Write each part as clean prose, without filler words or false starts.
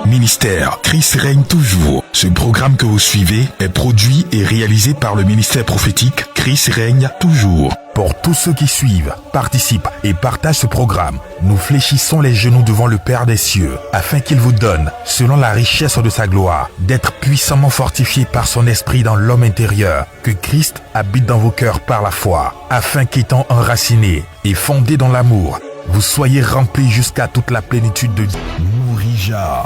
Ministère Christ règne toujours. Ce programme que vous suivez est produit et réalisé par le ministère prophétique Christ règne toujours. Pour tous ceux qui suivent, participent et partagent ce programme, nous fléchissons les genoux devant le Père des cieux, afin qu'il vous donne, selon la richesse de sa gloire, d'être puissamment fortifiés par son esprit dans l'homme intérieur, que Christ habite dans vos cœurs par la foi, afin qu'étant enracinés et fondés dans l'amour, vous soyez remplis jusqu'à toute la plénitude de Dieu. Nourrija.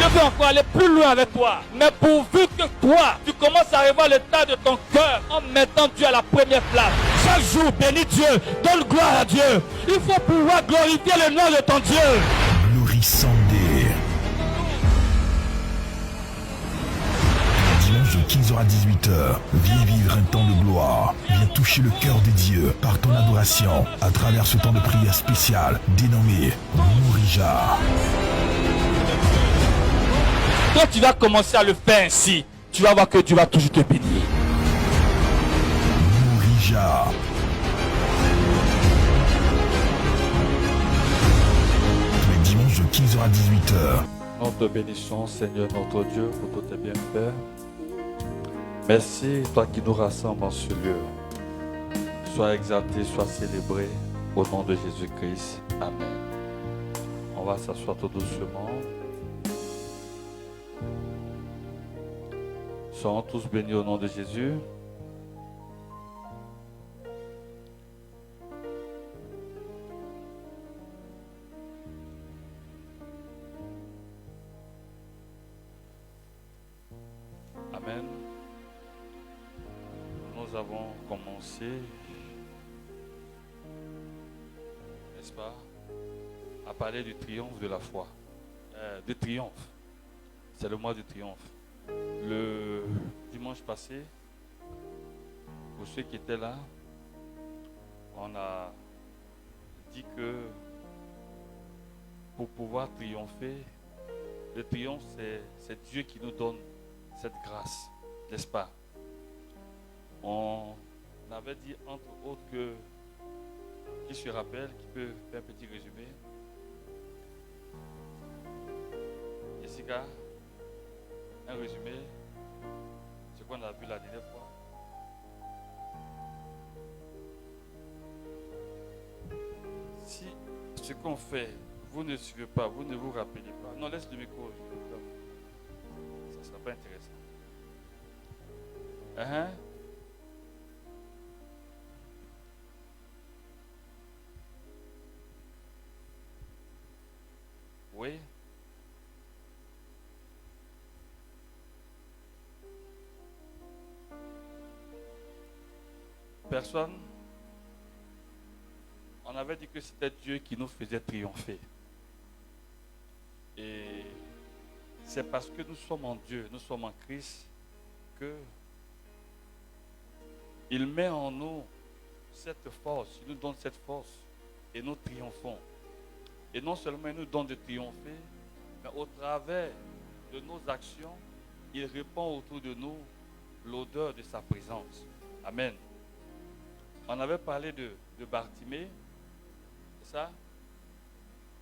Je veux encore aller plus loin avec toi. Mais pourvu que toi, tu commences à arriver à l'état de ton cœur en mettant Dieu à la première place. Chaque jour, bénis Dieu, donne gloire à Dieu. Il faut pouvoir glorifier le nom de ton Dieu. Glorissandé. Dimanche de 15h à 18h, viens vivre un temps de gloire. Viens toucher le cœur de Dieu par ton adoration à travers ce temps de prière spécial dénommé Nourrija. Quand tu vas commencer à le faire ainsi, tu vas voir que Dieu va toujours te bénir. Nourrija. Tous les dimanches de 15h à 18h. Nous te bénissons, Seigneur notre Dieu, pour tous tes bienfaits. Merci, toi qui nous rassembles en ce lieu. Sois exalté, sois célébré au nom de Jésus-Christ. Amen. On va s'asseoir tout doucement. Soyons tous bénis au nom de Jésus. Amen. Nous avons commencé, n'est-ce pas, à parler du triomphe de la foi. Du triomphe. C'est le mois du triomphe. Le dimanche passé, pour ceux qui étaient là, on a dit que pour pouvoir triompher, le triomphe, c'est Dieu qui nous donne cette grâce, n'est-ce pas? On avait dit entre autres que, qui se rappelle, qui peut faire un petit résumé? Jessica, un résumé, ce qu'on a vu la dernière fois. Si ce qu'on fait, vous ne suivez pas, vous ne vous rappelez pas, non, laisse le micro, ça ne sera pas intéressant. Oui. Personne. On avait dit que c'était Dieu qui nous faisait triompher. Et c'est parce que nous sommes en Dieu, nous sommes en Christ, que il met en nous cette force, il nous donne cette force et nous triomphons. Et non seulement il nous donne de triompher, mais au travers de nos actions, il répand autour de nous l'odeur de sa présence. Amen. On avait parlé de Bartimée, c'est ça?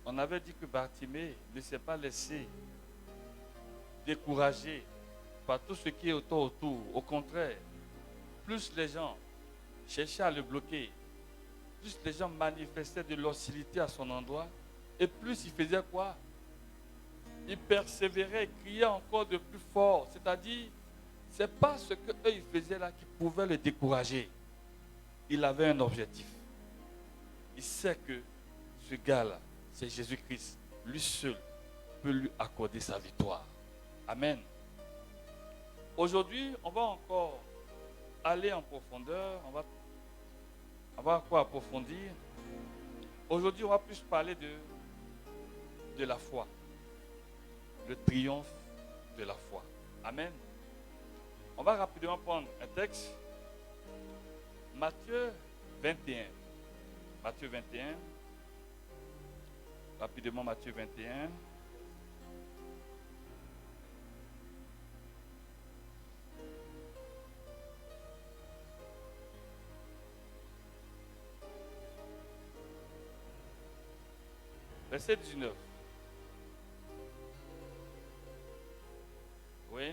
On avait dit que Bartimée ne s'est pas laissé décourager par tout ce qui est autour. Au contraire, plus les gens cherchaient à le bloquer, plus les gens manifestaient de l'hostilité à son endroit, et plus il faisait quoi? Il persévérait, il criait encore de plus fort. C'est-à-dire, ce n'est pas ce qu'eux ils faisaient là qui pouvait le décourager. Il avait un objectif. Il sait que ce gars-là, c'est Jésus-Christ. Lui seul peut lui accorder sa victoire. Amen. Aujourd'hui, on va encore aller en profondeur. On va encore approfondir. Aujourd'hui, on va plus parler de la foi. Le triomphe de la foi. Amen. On va rapidement prendre un texte. Matthieu 21. Matthieu 21. Rapidement, Matthieu 21. Verset 19. Oui.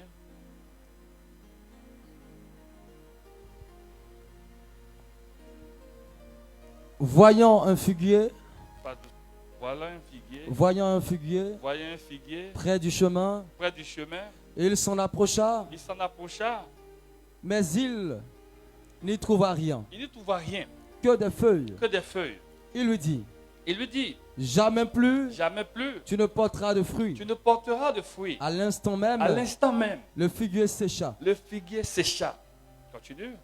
Voyant un figuier, Voilà un figuier. voyant un figuier Voyant un figuier près du chemin, près du chemin. il s'en approcha, Il s'en approcha. mais il n'y trouva rien, Il ne trouva rien que des feuilles. que des feuilles. Il lui dit, Il lui dit, jamais plus jamais plus tu ne porteras de fruits. tu ne porteras de fruits. À l'instant même, À l'instant même, le figuier sécha. le figuier sécha. Continue.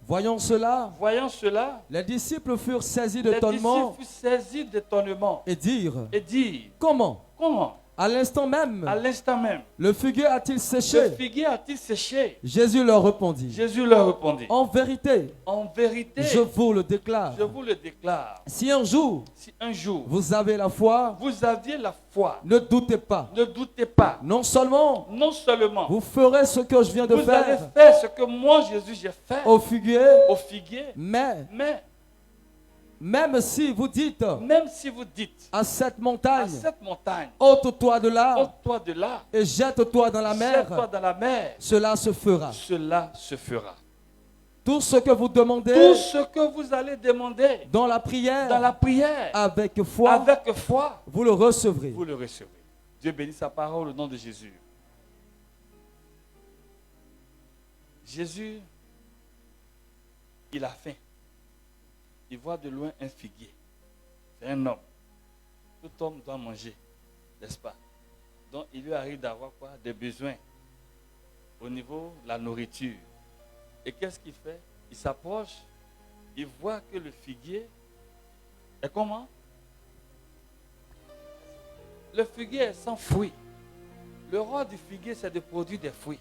Voyant cela, Voyant cela, les disciples furent saisis les d'étonnement disciples furent saisis d'étonnement et dirent, et dirent, comment, comment, à l'instant même, à l'instant même, le figuier a-t-il le séché? figuier a-t-il séché? Jésus leur répondit, Jésus leur répondit, en vérité, en vérité, je vous le déclare, je vous le déclare, si un jour si un jour vous avez la foi, vous aviez la foi, ne doutez pas. ne doutez pas, Non seulement non seulement vous ferez ce que je viens de vous allez faire faire ce que moi, Jésus, j'ai fait au figuier, au figuier, mais mais même si vous dites même si vous dites à cette à montagne, cette montagne, ôte-toi de là ôte-toi de là, et jette-toi dans la jette-toi mer, dans la mer, cela se fera. cela se fera. Tout ce que vous demandez Tout ce que vous allez demander dans la dans prière, la prière, avec foi, avec foi, vous le recevrez. vous le recevez. Dieu bénit sa parole au nom de Jésus. Jésus, il a faim. Il voit de loin un figuier. C'est un homme. Tout homme doit manger, n'est-ce pas? Donc il lui arrive d'avoir quoi? Des besoins au niveau de la nourriture. Et qu'est-ce qu'il fait? Il s'approche, il voit que le figuier est comment? Le figuier est sans fruits. Le roi du figuier, c'est de produire des fruits.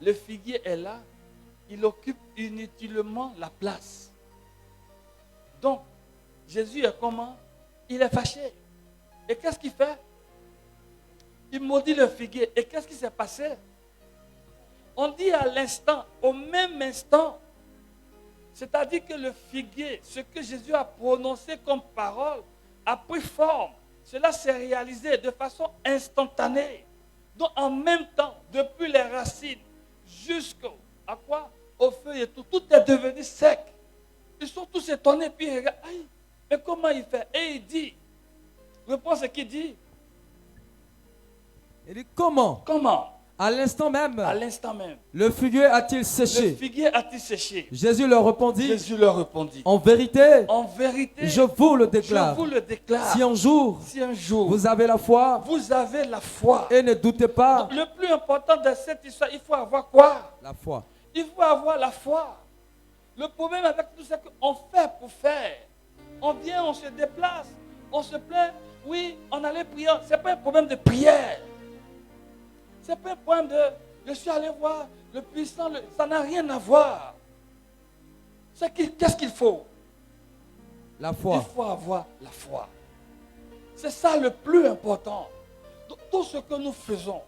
Le figuier est là, il occupe inutilement la place. Donc, Jésus est comment? Il est fâché. Et qu'est-ce qu'il fait? Il maudit le figuier. Et qu'est-ce qui s'est passé? On dit à l'instant, au même instant, c'est-à-dire que le figuier, ce que Jésus a prononcé comme parole, a pris forme. Cela s'est réalisé de façon instantanée. Donc en même temps, depuis les racines jusqu'à quoi? Aux feuilles et tout, tout est devenu sec. Ils sont tous étonnés, puis ils regardent, aïe, mais comment il fait? Et il dit, reprends ce qu'il dit. Il dit comment? Comment? À l'instant même, À l'instant même, le figuier a-t-il le séché? figuier a-t-il séché? Jésus leur répondit, Jésus leur répondit, en vérité, en vérité, je vous le je déclare, vous le déclare, si un jour si un jour vous avez la foi vous avez la foi, et ne doutez pas, donc, le plus important de cette histoire, il faut avoir quoi? la foi. Il faut avoir la foi. Le problème avec tout ça, c'est qu'on fait pour faire. On vient, on se déplace, on se plaint. Oui, on allait prier. Ce n'est pas un problème de prière. Ce n'est pas un problème de je suis allé voir le puissant. Ça n'a rien à voir. Qu'est-ce qu'il faut? La Il foi. faut avoir la foi. C'est ça le plus important. Donc, tout ce que nous faisons,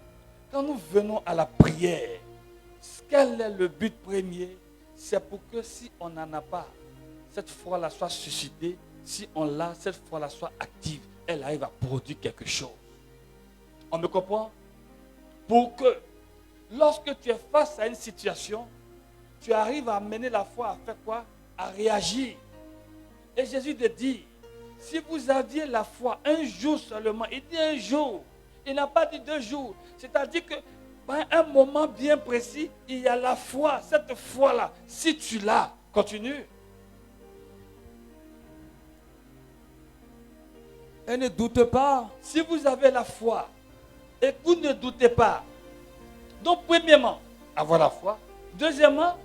quand nous venons à la prière, quel est le but premier? C'est pour que si on n'en a pas, cette foi-là soit suscitée. Si on l'a, cette foi-là soit active. Elle arrive à produire quelque chose. On me comprend? Pour que, lorsque tu es face à une situation, tu arrives à amener la foi à faire quoi? À réagir. Et Jésus te dit, si vous aviez la foi un jour seulement, il dit un jour, il n'a pas dit 2 jours. C'est-à-dire que à un moment bien précis, il y a la foi, cette foi-là. Si tu l'as, continue. Et ne doutez pas, Si vous avez la foi et que vous ne doutez pas, donc premièrement, avoir la foi. Deuxièmement,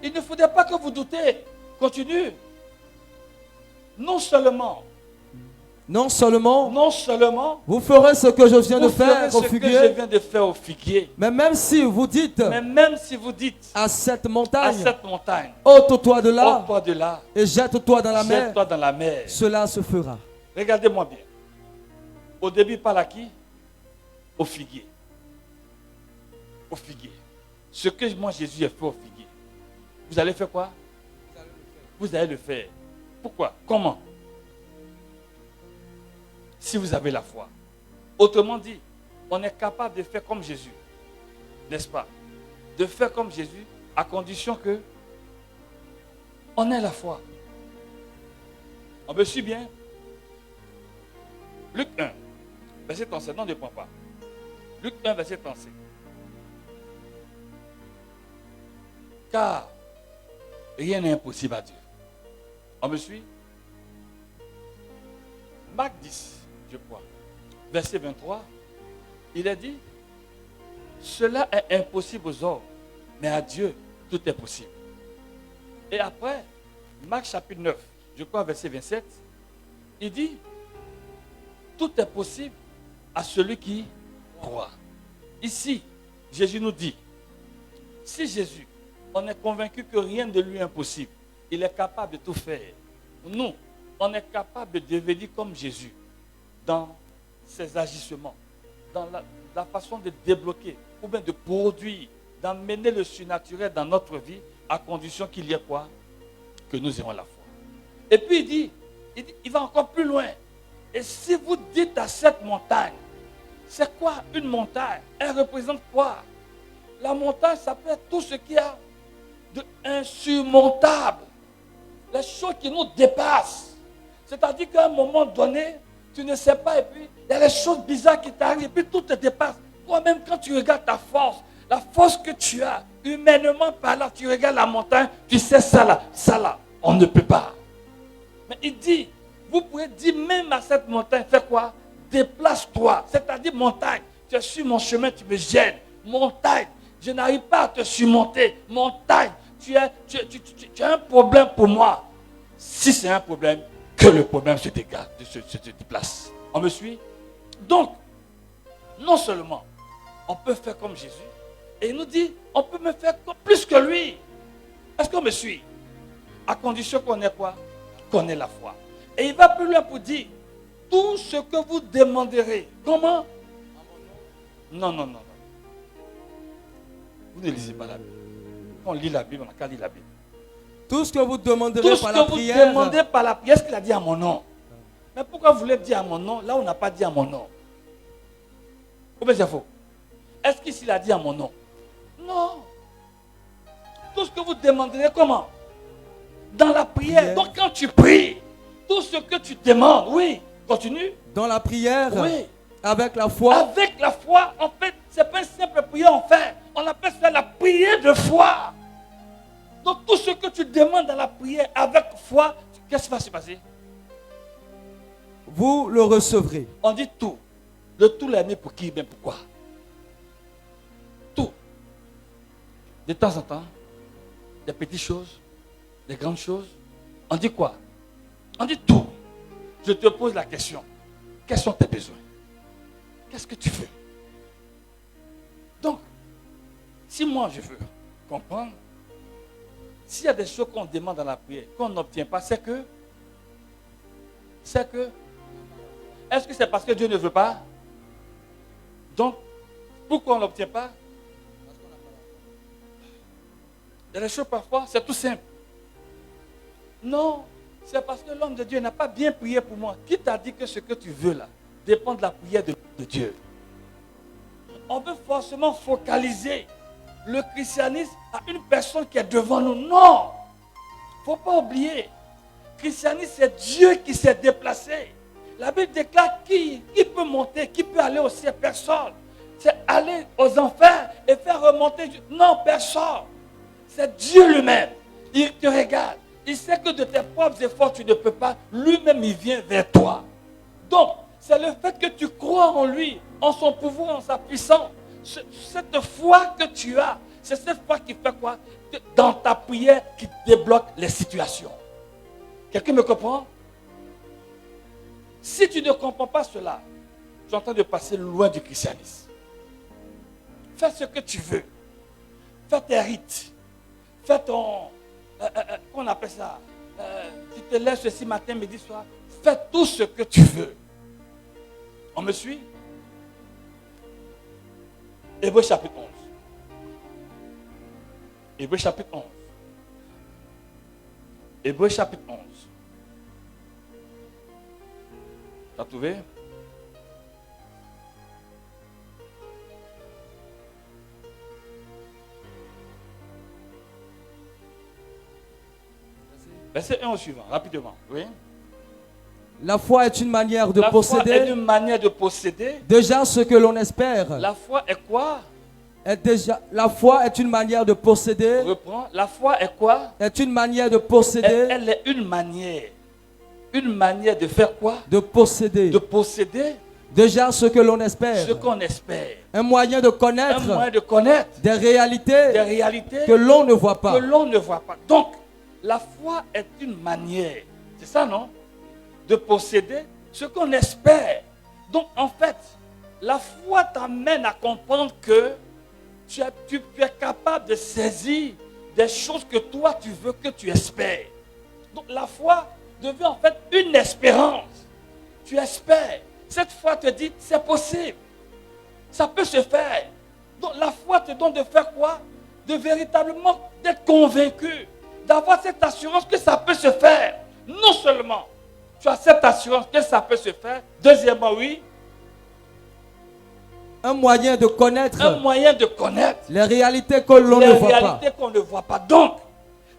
il ne faudrait pas que vous doutez. Continue. Non seulement, non seulement, vous ferez ce que je viens de vous ferez faire ce au que je figuier, viens de faire au figuier. mais même si vous dites Mais même si vous dites à cette à montagne, cette montagne, ôte-toi de là ôte-toi de là, et jette-toi dans la mer, jette-toi dans la mer. cela se fera. Regardez-moi bien. Au début, il parle à qui? Au figuier. Au figuier. Ce que moi, Jésus, a fait au figuier. Vous allez faire quoi? Vous allez le faire. Pourquoi? Comment? si vous avez la foi. Autrement dit, on est capable de faire comme Jésus. N'est-ce pas? De faire comme Jésus à condition que on ait la foi. On me suit bien? Luc 1, verset 37. Non, ne prends pas. Luc 1, verset 37. Car rien n'est impossible à Dieu. On me suit? Marc 10, je crois, verset 23, il a dit, cela est impossible aux hommes, mais à Dieu, tout est possible. Et après, Marc chapitre 9, je crois, verset 27, il dit, tout est possible à celui qui croit. Ici, Jésus nous dit, si Jésus, on est convaincu que rien de lui est impossible, il est capable de tout faire. Nous, on est capable de devenir comme Jésus dans ses agissements, dans la façon de débloquer ou bien de produire, d'amener le surnaturel dans notre vie à condition qu'il y ait quoi? Que nous ayons la foi. Et puis il va encore plus loin. Et si vous dites à cette montagne, c'est quoi une montagne? Elle représente quoi? La montagne, ça peut être tout ce qu'il y a d'insurmontable. Les choses qui nous dépassent. C'est-à-dire qu'à un moment donné, tu ne sais pas et puis il y a des choses bizarres qui t'arrivent et puis tout te dépasse. Toi-même, quand tu regardes ta force, la force que tu as, humainement parlant, tu regardes la montagne, tu sais ça là, on ne peut pas. Mais il dit, vous pouvez dire même à cette montagne, fais quoi? Déplace-toi. C'est-à-dire montagne, tu es sur mon chemin, tu me gênes. Montagne, je n'arrive pas à te surmonter. Montagne, tu as un problème pour moi. Si c'est un problème, que le problème se dégage, se déplace. On me suit? Donc, non seulement on peut faire comme Jésus, et il nous dit, on peut me faire plus que lui. Est-ce qu'on me suit? À condition qu'on ait quoi? Qu'on ait la foi. Et il va plus loin pour dire, tout ce que vous demanderez. Comment? Non. Vous ne lisez pas la Bible. Quand on lit la Bible, on n'a qu'à lire la Bible. Tout ce que vous demanderez par la prière. Tout ce que vous demandez par la prière, est-ce qu'il a dit à mon nom? Mais pourquoi vous voulez dire à mon nom, là où on n'a pas dit à mon nom? Ou bien c'est faux? Est-ce qu'ici il a dit à mon nom? Non. Tout ce que vous demanderez, comment? Dans la prière. Donc quand tu pries, tout ce que tu demandes, oui, continue. Dans la prière, oui. Avec la foi. Avec la foi, en fait, ce n'est pas une simple prière, en fait. On appelle ça la prière de foi. Donc tout ce que tu demandes dans la prière avec foi, qu'est-ce qui va se passer? Vous le recevrez. On dit tout. Le tout l'année pour qui? Bien pourquoi? Tout. De temps en temps, des petites choses, des grandes choses. On dit quoi? On dit tout. Je te pose la question. Quels sont tes besoins? Qu'est-ce que tu veux? Donc, si moi je veux comprendre, s'il y a des choses qu'on demande dans la prière, qu'on n'obtient pas, est-ce que c'est parce que Dieu ne veut pas? Donc, pourquoi on ne l'obtient pas? Il y a des choses parfois, c'est tout simple. Non, c'est parce que l'homme de Dieu n'a pas bien prié pour moi. Qui t'a dit que ce que tu veux là dépend de la prière de Dieu? On veut forcément focaliser le christianisme à une personne qui est devant nous. Non! Il ne faut pas oublier. Le christianisme, c'est Dieu qui s'est déplacé. La Bible déclare qui peut monter, qui peut aller au ciel? Personne. C'est aller aux enfers et faire remonter Dieu. Non, personne. C'est Dieu lui-même. Il te regarde. Il sait que de tes propres efforts, tu ne peux pas. Lui-même, il vient vers toi. Donc, c'est le fait que tu crois en lui, en son pouvoir, en sa puissance. Cette foi que tu as, c'est cette foi qui fait quoi? Dans ta prière, qui débloque les situations. Quelqu'un me comprend? Si tu ne comprends pas cela, tu es en train de passer loin du christianisme. Fais ce que tu veux. Fais tes rites. Fais ton... qu'on appelle ça? Tu te lèves ceci matin, midi, soir. Fais tout ce que tu veux. On me suit? Hébreux chapitre 11. Hébreux chapitre 11. Hébreux chapitre 11. Tu as trouvé? Verset 1 au suivant, rapidement. Oui. La foi est une manière de La foi est posséder une manière de posséder. déjà ce que l'on espère. La foi est quoi? La foi est une manière de posséder. Reprends. La foi est quoi? Est une manière de posséder. Elle est une manière. Une manière de faire quoi? De posséder. De posséder Déjà ce que l'on espère. ce qu'on espère. Un moyen de connaître. Un moyen de connaître des réalités que l'on ne voit pas. Que l'on ne voit pas. Donc, la foi est une manière, c'est ça non? De posséder ce qu'on espère. Donc, en fait, la foi t'amène à comprendre que tu es capable de saisir des choses que toi tu veux, que tu espères. Donc, la foi devient en fait une espérance. Tu espères. Cette foi te dit, c'est possible. Ça peut se faire. Donc la foi te donne de faire quoi? De véritablement d'être convaincu. D'avoir cette assurance que ça peut se faire. Non seulement tu as cette assurance que ça peut se faire. Deuxièmement, oui. Un moyen de connaître. Un moyen de connaître. Les réalités que l'on ne voit pas. Les réalités qu'on ne voit pas. Donc,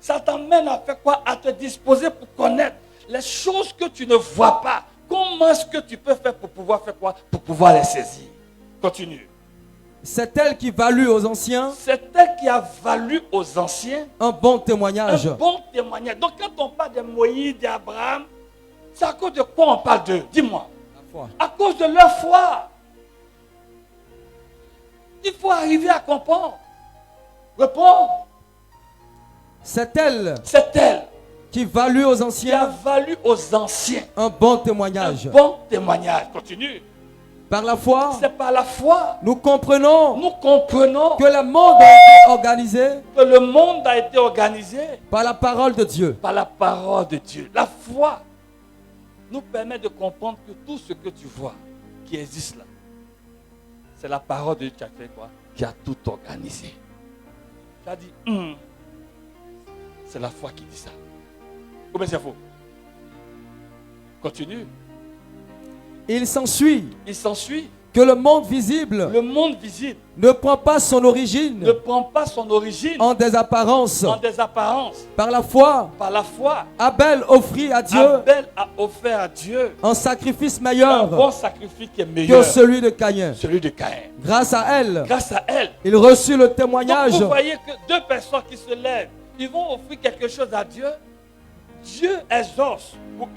ça t'amène à faire quoi? À te disposer pour connaître les choses que tu ne vois pas. Comment est-ce que tu peux faire pour pouvoir faire quoi? Pour pouvoir les saisir. Continue. C'est elle qui valut aux anciens. C'est elle qui a valu aux anciens. Un bon témoignage. Un bon témoignage. Donc quand on parle de Moïse, d'Abraham, c'est à cause de quoi on parle d'eux? Dis-moi. La foi. À cause de leur foi. Il faut arriver à comprendre. Réponds. C'est elle. C'est elle. Qui valut aux Qui a anciens. valu aux anciens. Un bon témoignage. Un bon témoignage. Continue. Par la foi. C'est par la foi. Nous comprenons. Nous comprenons Que le monde a été organisé. que le monde a été organisé Par la parole de Dieu. par la parole de Dieu. La foi nous permet de comprendre que tout ce que tu vois qui existe là, c'est la parole de Dieu qui a fait quoi? Qui a tout organisé. Tu as dit, c'est la foi qui dit ça. Combien c'est faux? Continue. Il s'ensuit Il s'ensuit. que le monde visible Le monde visible ne prend pas son origine ne prend pas son origine en des apparences. en des apparences. Par la foi, Par la foi, Abel offrit à Dieu Abel a offert à Dieu un sacrifice un meilleur bon sacrifice qui est que meilleur, celui de Caïn. celui de Caïn. Grâce à elle, Grâce à elle. il reçut le Donc témoignage. vous voyez que deux personnes qui se lèvent, ils vont offrir quelque chose à Dieu. Dieu exauce pour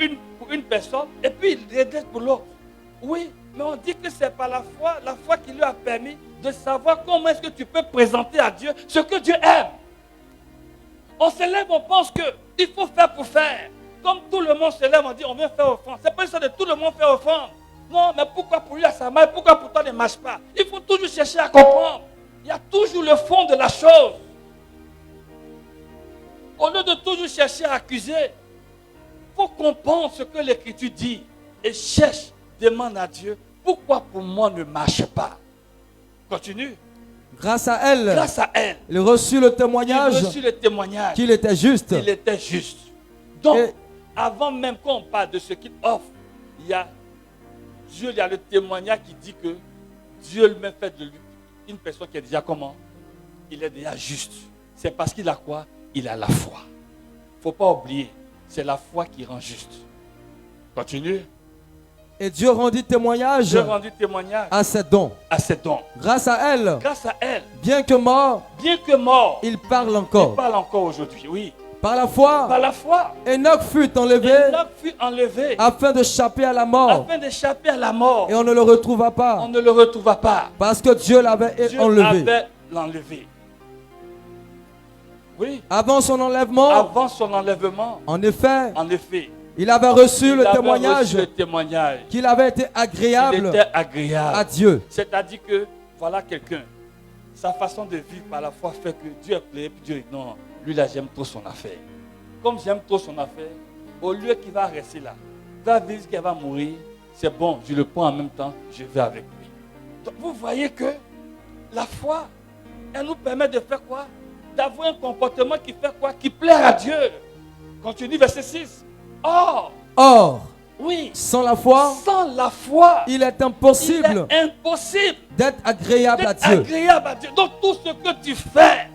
une personne et puis il redresse pour l'autre. Oui, mais on dit que c'est par la foi qui lui a permis de savoir comment est-ce que tu peux présenter à Dieu ce que Dieu aime. On se lève, on pense qu'il faut faire pour faire. Comme tout le monde se lève, on dit on vient faire offrande. C'est pas ça de tout le monde faire offrande. Non, mais pourquoi pour lui ça marche? Pourquoi pour toi ne marche pas? Il faut toujours chercher à comprendre. Il y a toujours le fond de la chose. Au lieu de toujours chercher à accuser, il faut comprendre ce que l'Écriture dit et cherche, demande à Dieu, pourquoi pour moi ne marche pas? Continue. Grâce à elle, Grâce à elle, il reçut le il témoignage reçut le témoignage qu'il était juste. qu'il était juste. Donc, Et- avant même qu'on parle de ce qu'il offre, il y a le témoignage qui dit que Dieu lui-même fait de lui une personne qui est déjà comment? Il est déjà juste. C'est parce qu'il a quoi? Il a la foi. Il ne faut pas oublier, c'est la foi qui rend juste. Continue. Et Dieu rendit témoignage Dieu rendu témoignage à ses dons. à ses dons. Grâce à elle, Grâce à elle, bien que mort, bien que mort, il parle il encore. parle encore aujourd'hui. Oui. Par la foi, Par la foi, Enoch fut enlevé Enoch fut enlevé afin d'échapper à la mort. afin d'échapper à la mort. Et on ne le retrouva On pas ne le retrouva pas. parce que Dieu l'avait Dieu enlevé. avait l'enlevé. Oui. Avant son enlèvement, Avant son enlèvement, en effet, en effet, il avait reçu il le avait témoignage reçu le témoignage. qu'il avait été Il agréable était agréable. à Dieu. C'est-à-dire que, voilà quelqu'un, sa façon de vivre par la foi fait que Dieu est plaît, puis Dieu dit non, lui là j'aime trop son affaire. Comme j'aime trop son affaire, au lieu qu'il va rester là, va vivre qu'il va mourir, c'est bon, je le prends en même temps, je vais avec lui. Donc vous voyez que la foi, elle nous permet de faire quoi? D'avoir un comportement qui fait quoi? Qui plaît à Dieu. Continue verset 6. Or, Oui, sans la foi, sans la foi, il est il impossible est impossible d'être agréable à d'être Dieu. agréable à Dieu. Donc tout ce que tu fais,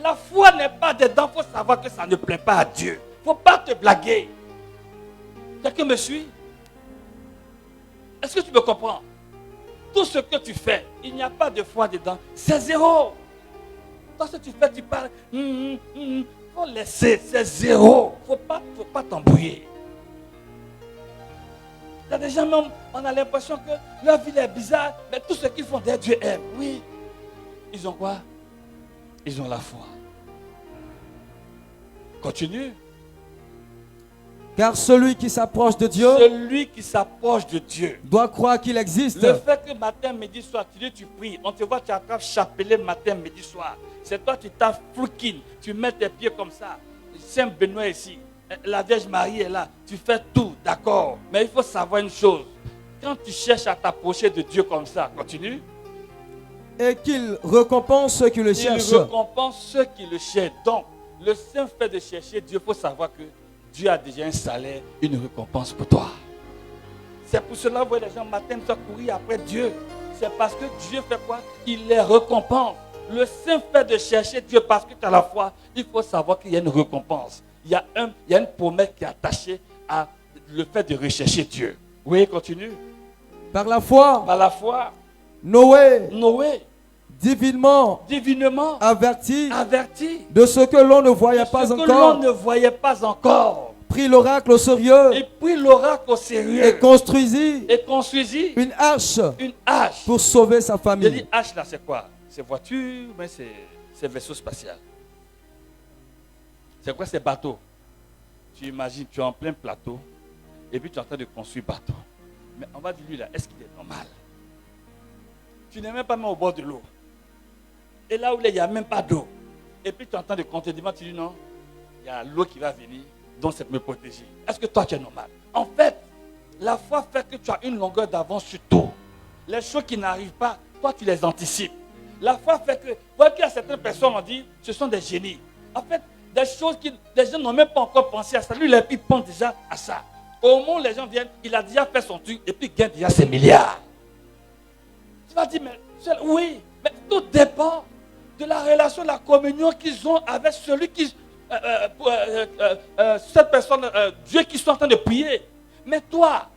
la foi n'est pas dedans. Il faut savoir que ça ne plaît pas à Dieu. ne faut pas te blaguer. Quelqu'un me suit? Est-ce que tu me comprends? Tout ce que tu fais, il n'y a pas de foi dedans. C'est zéro. Tout ce que tu fais, tu parles. Faut laisser, c'est zéro. Faut pas t'embrouiller. Il y a des gens même, on a l'impression que leur vie est bizarre, mais tout ce qu'ils font, Dieu aime. Oui. Ils ont quoi? Ils ont la foi. Continue. Car celui qui s'approche de Dieu, doit croire qu'il existe. Le fait que matin, midi, soir, tu pries, on te voit, tu attrapes chapelet matin, midi, soir. C'est toi, tu tapes flouquine, tu mets tes pieds comme ça. Saint Benoît ici, la Vierge Marie est là. Tu fais tout, d'accord. Mais il faut savoir une chose. Quand tu cherches à t'approcher de Dieu comme ça, continue. Et qu'il récompense ceux qui le cherchent. Il récompense ceux qui le cherchent. Donc, le simple fait de chercher Dieu, il faut savoir que Dieu a déjà un salaire, une récompense pour toi. C'est pour cela que vous voyez les gens matin courir après Dieu. C'est parce que Dieu fait quoi? Il les récompense. Le simple fait de chercher Dieu parce que tu as la foi, il faut savoir qu'il y a une récompense. Il y a une promesse qui est attachée à le fait de rechercher Dieu. Oui, continue. Par la foi, Noé, divinement averti de ce que l'on ne voyait pas encore, prit l'oracle au sérieux, et construisit une hache pour sauver sa famille. Je dis hache là, c'est quoi? C'est voiture, mais c'est vaisseau spatial. C'est quoi ces bateaux? Tu imagines, tu es en plein plateau et puis tu es en train de construire bateau. Mais on va dire lui là, est-ce qu'il est normal? Tu n'es même pas au bord de l'eau. Et là où il n'y a même pas d'eau. Et puis tu es en train de compter devant, tu dis non, il y a l'eau qui va venir, donc c'est pour me protéger. Est-ce que toi tu es normal? En fait, la foi fait que tu as une longueur d'avance sur tout. Les choses qui n'arrivent pas, toi tu les anticipes. La foi fait que, vous voyez qu'il y a certaines personnes, on dit, ce sont des génies. En fait, des choses que les gens n'ont même pas encore pensé à ça. Lui, il pense déjà à ça. Au moment où les gens viennent, il a déjà fait son truc et puis il gagne déjà ses milliards. Tu vas dire, mais oui, mais tout dépend de la relation, de la communion qu'ils ont avec celui qui, cette personne, Dieu qui sont en train de prier. Mais toi,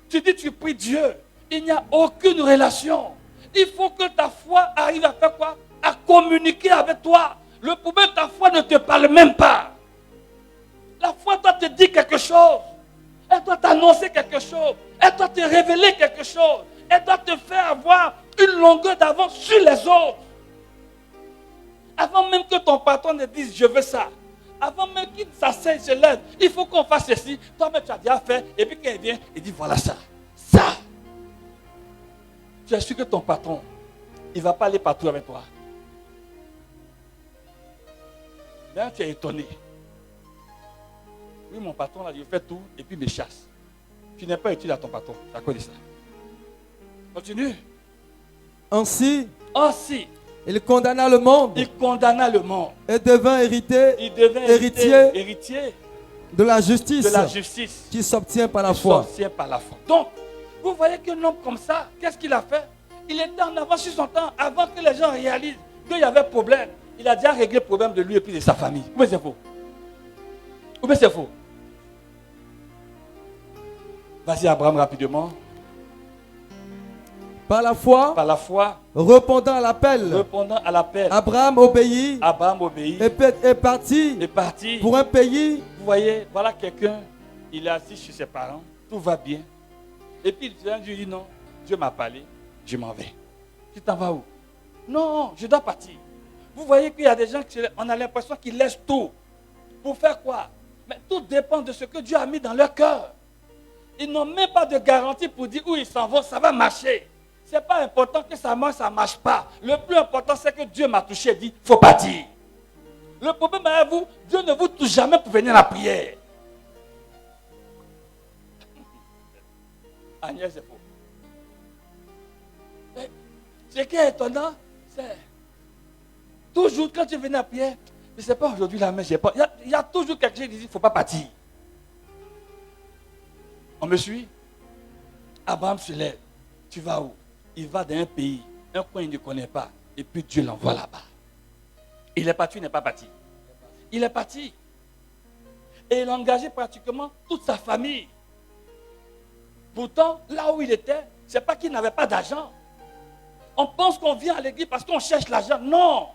tu dis tu pries Dieu, il n'y a aucune relation. Il faut que ta foi arrive à faire quoi? À communiquer avec toi. Le problème, ta foi ne te parle même pas. La foi doit te dire quelque chose. Elle doit t'annoncer quelque chose. Elle doit te révéler quelque chose. Elle doit te faire avoir une longueur d'avance sur les autres. Avant même que ton patron ne dise je veux ça. Avant même qu'il s'asseye, se lève. Il faut qu'on fasse ceci. Toi-même tu as déjà fait. Et puis quand il vient, il dit voilà ça. Ça. Tu es sûr que ton patron, il ne va pas aller partout avec toi. Là, tu es étonné. Oui, mon patron, là, il fait tout et puis il me chasse. Tu n'es pas utile à ton patron. C'est à cause de ça. Continue. Ainsi, il condamna le monde. Et devint héritier de la justice qui s'obtient par la foi. Donc, vous voyez qu'un homme comme ça, qu'est-ce qu'il a fait? Il était en avance sur son temps, avant que les gens réalisent qu'il y avait problème. Il a déjà réglé le problème de lui et puis de sa famille. Ou bien c'est faux? Ou bien c'est faux? Vas-y Abraham rapidement. Par la foi, répondant à l'appel, Abraham obéit et parti pour un pays. Vous voyez, voilà quelqu'un, il est assis chez ses parents, tout va bien. Et puis il dit non, Dieu m'a parlé, je m'en vais. Tu t'en vas où? Non, je dois partir. Vous voyez qu'il y a des gens qui on a l'impression qu'ils laissent tout. Pour faire quoi? Mais tout dépend de ce que Dieu a mis dans leur cœur. Ils n'ont même pas de garantie pour dire où ils s'en vont, ça va marcher. Ce n'est pas important que ça marche, ça ne marche pas. Le plus important, c'est que Dieu m'a touché et dit, il faut partir. Le problème avec vous, Dieu ne vous touche jamais pour venir à la prière. Agnès, c'est faux. Mais ce qui est étonnant, c'est toujours quand tu viens à la prière, je ne sais pas aujourd'hui là, mais j'ai pas. Il y a toujours quelque chose qui dit, il ne faut pas partir. On me suit? Abraham se lève. Tu vas où? Il va dans un pays, un coin il ne connaît pas, et puis Dieu l'envoie là-bas. Il est parti, il n'est pas parti. Il est parti. Et il a engagé pratiquement toute sa famille. Pourtant, là où il était, ce n'est pas qu'il n'avait pas d'argent. On pense qu'on vient à l'église parce qu'on cherche l'argent. Non.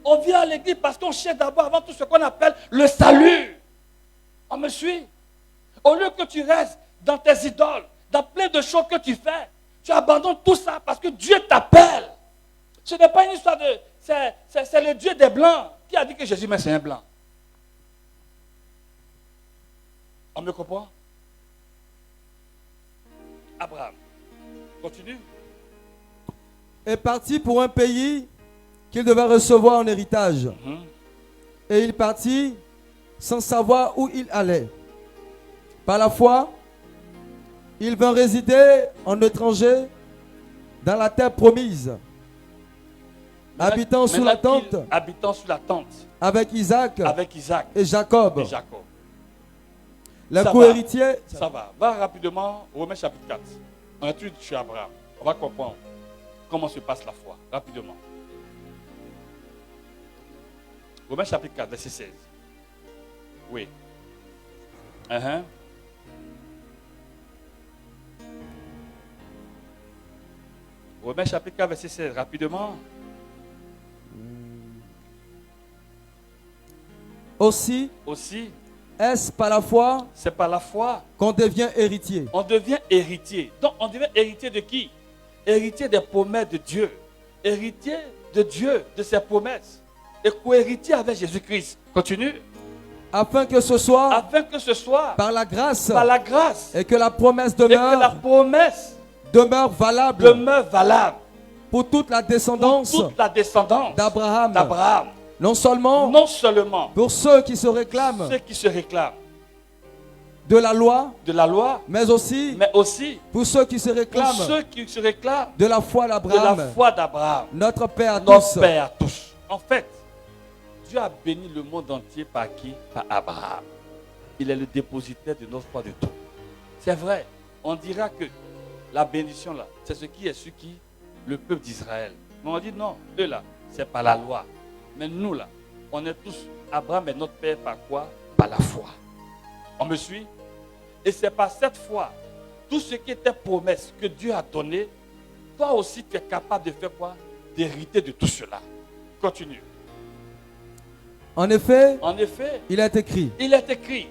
On vient à l'église parce qu'on cherche d'abord avant tout ce qu'on appelle le salut. On me suit? Au lieu que tu restes dans tes idoles, dans plein de choses que tu fais, tu abandonnes tout ça parce que Dieu t'appelle. Ce n'est pas une histoire de... C'est le Dieu des Blancs qui a dit que Jésus, mais c'est un Blanc. On me comprend? Abraham, continue. Est parti pour un pays qu'il devait recevoir en héritage. Et il partit sans savoir où il allait. Par la foi, il vint résider en étranger dans la terre promise, habitant sous la tente avec Isaac et Jacob. Le co-héritier. Ça va. Va rapidement au Romains chapitre 4. On étudie chez Abraham. On va comprendre comment se passe la foi. Rapidement. Romains chapitre 4, verset 16. Oui. Romains chapitre 4, verset 16. Rapidement. Aussi. Est-ce par la foi? C'est par la foi qu'on devient héritier. On devient héritier. Donc on devient héritier de qui? Héritier des promesses de Dieu. Héritier de Dieu, de ses promesses. Et co-héritier avec Jésus-Christ. Continue. Afin que ce soit par la grâce. Et que la promesse demeure valable. Pour toute la descendance d'Abraham. Non seulement pour ceux qui se réclament de la loi, mais aussi pour ceux qui se réclament de la foi d'Abraham, notre Père à tous. En fait, Dieu a béni le monde entier par qui? Par Abraham. Il est le dépositaire de notre foi de tout. C'est vrai, on dira que la bénédiction là, c'est ce qui est sur qui? Le peuple d'Israël. Mais on dit non, eux là, c'est par la loi. Mais nous là, on est tous, Abraham est notre père par quoi? Par la foi. On me suit? Et c'est par cette foi, tout ce qui était promesse que Dieu a donné, toi aussi tu es capable de faire quoi? D'hériter de tout cela. Continue. En effet, il est écrit.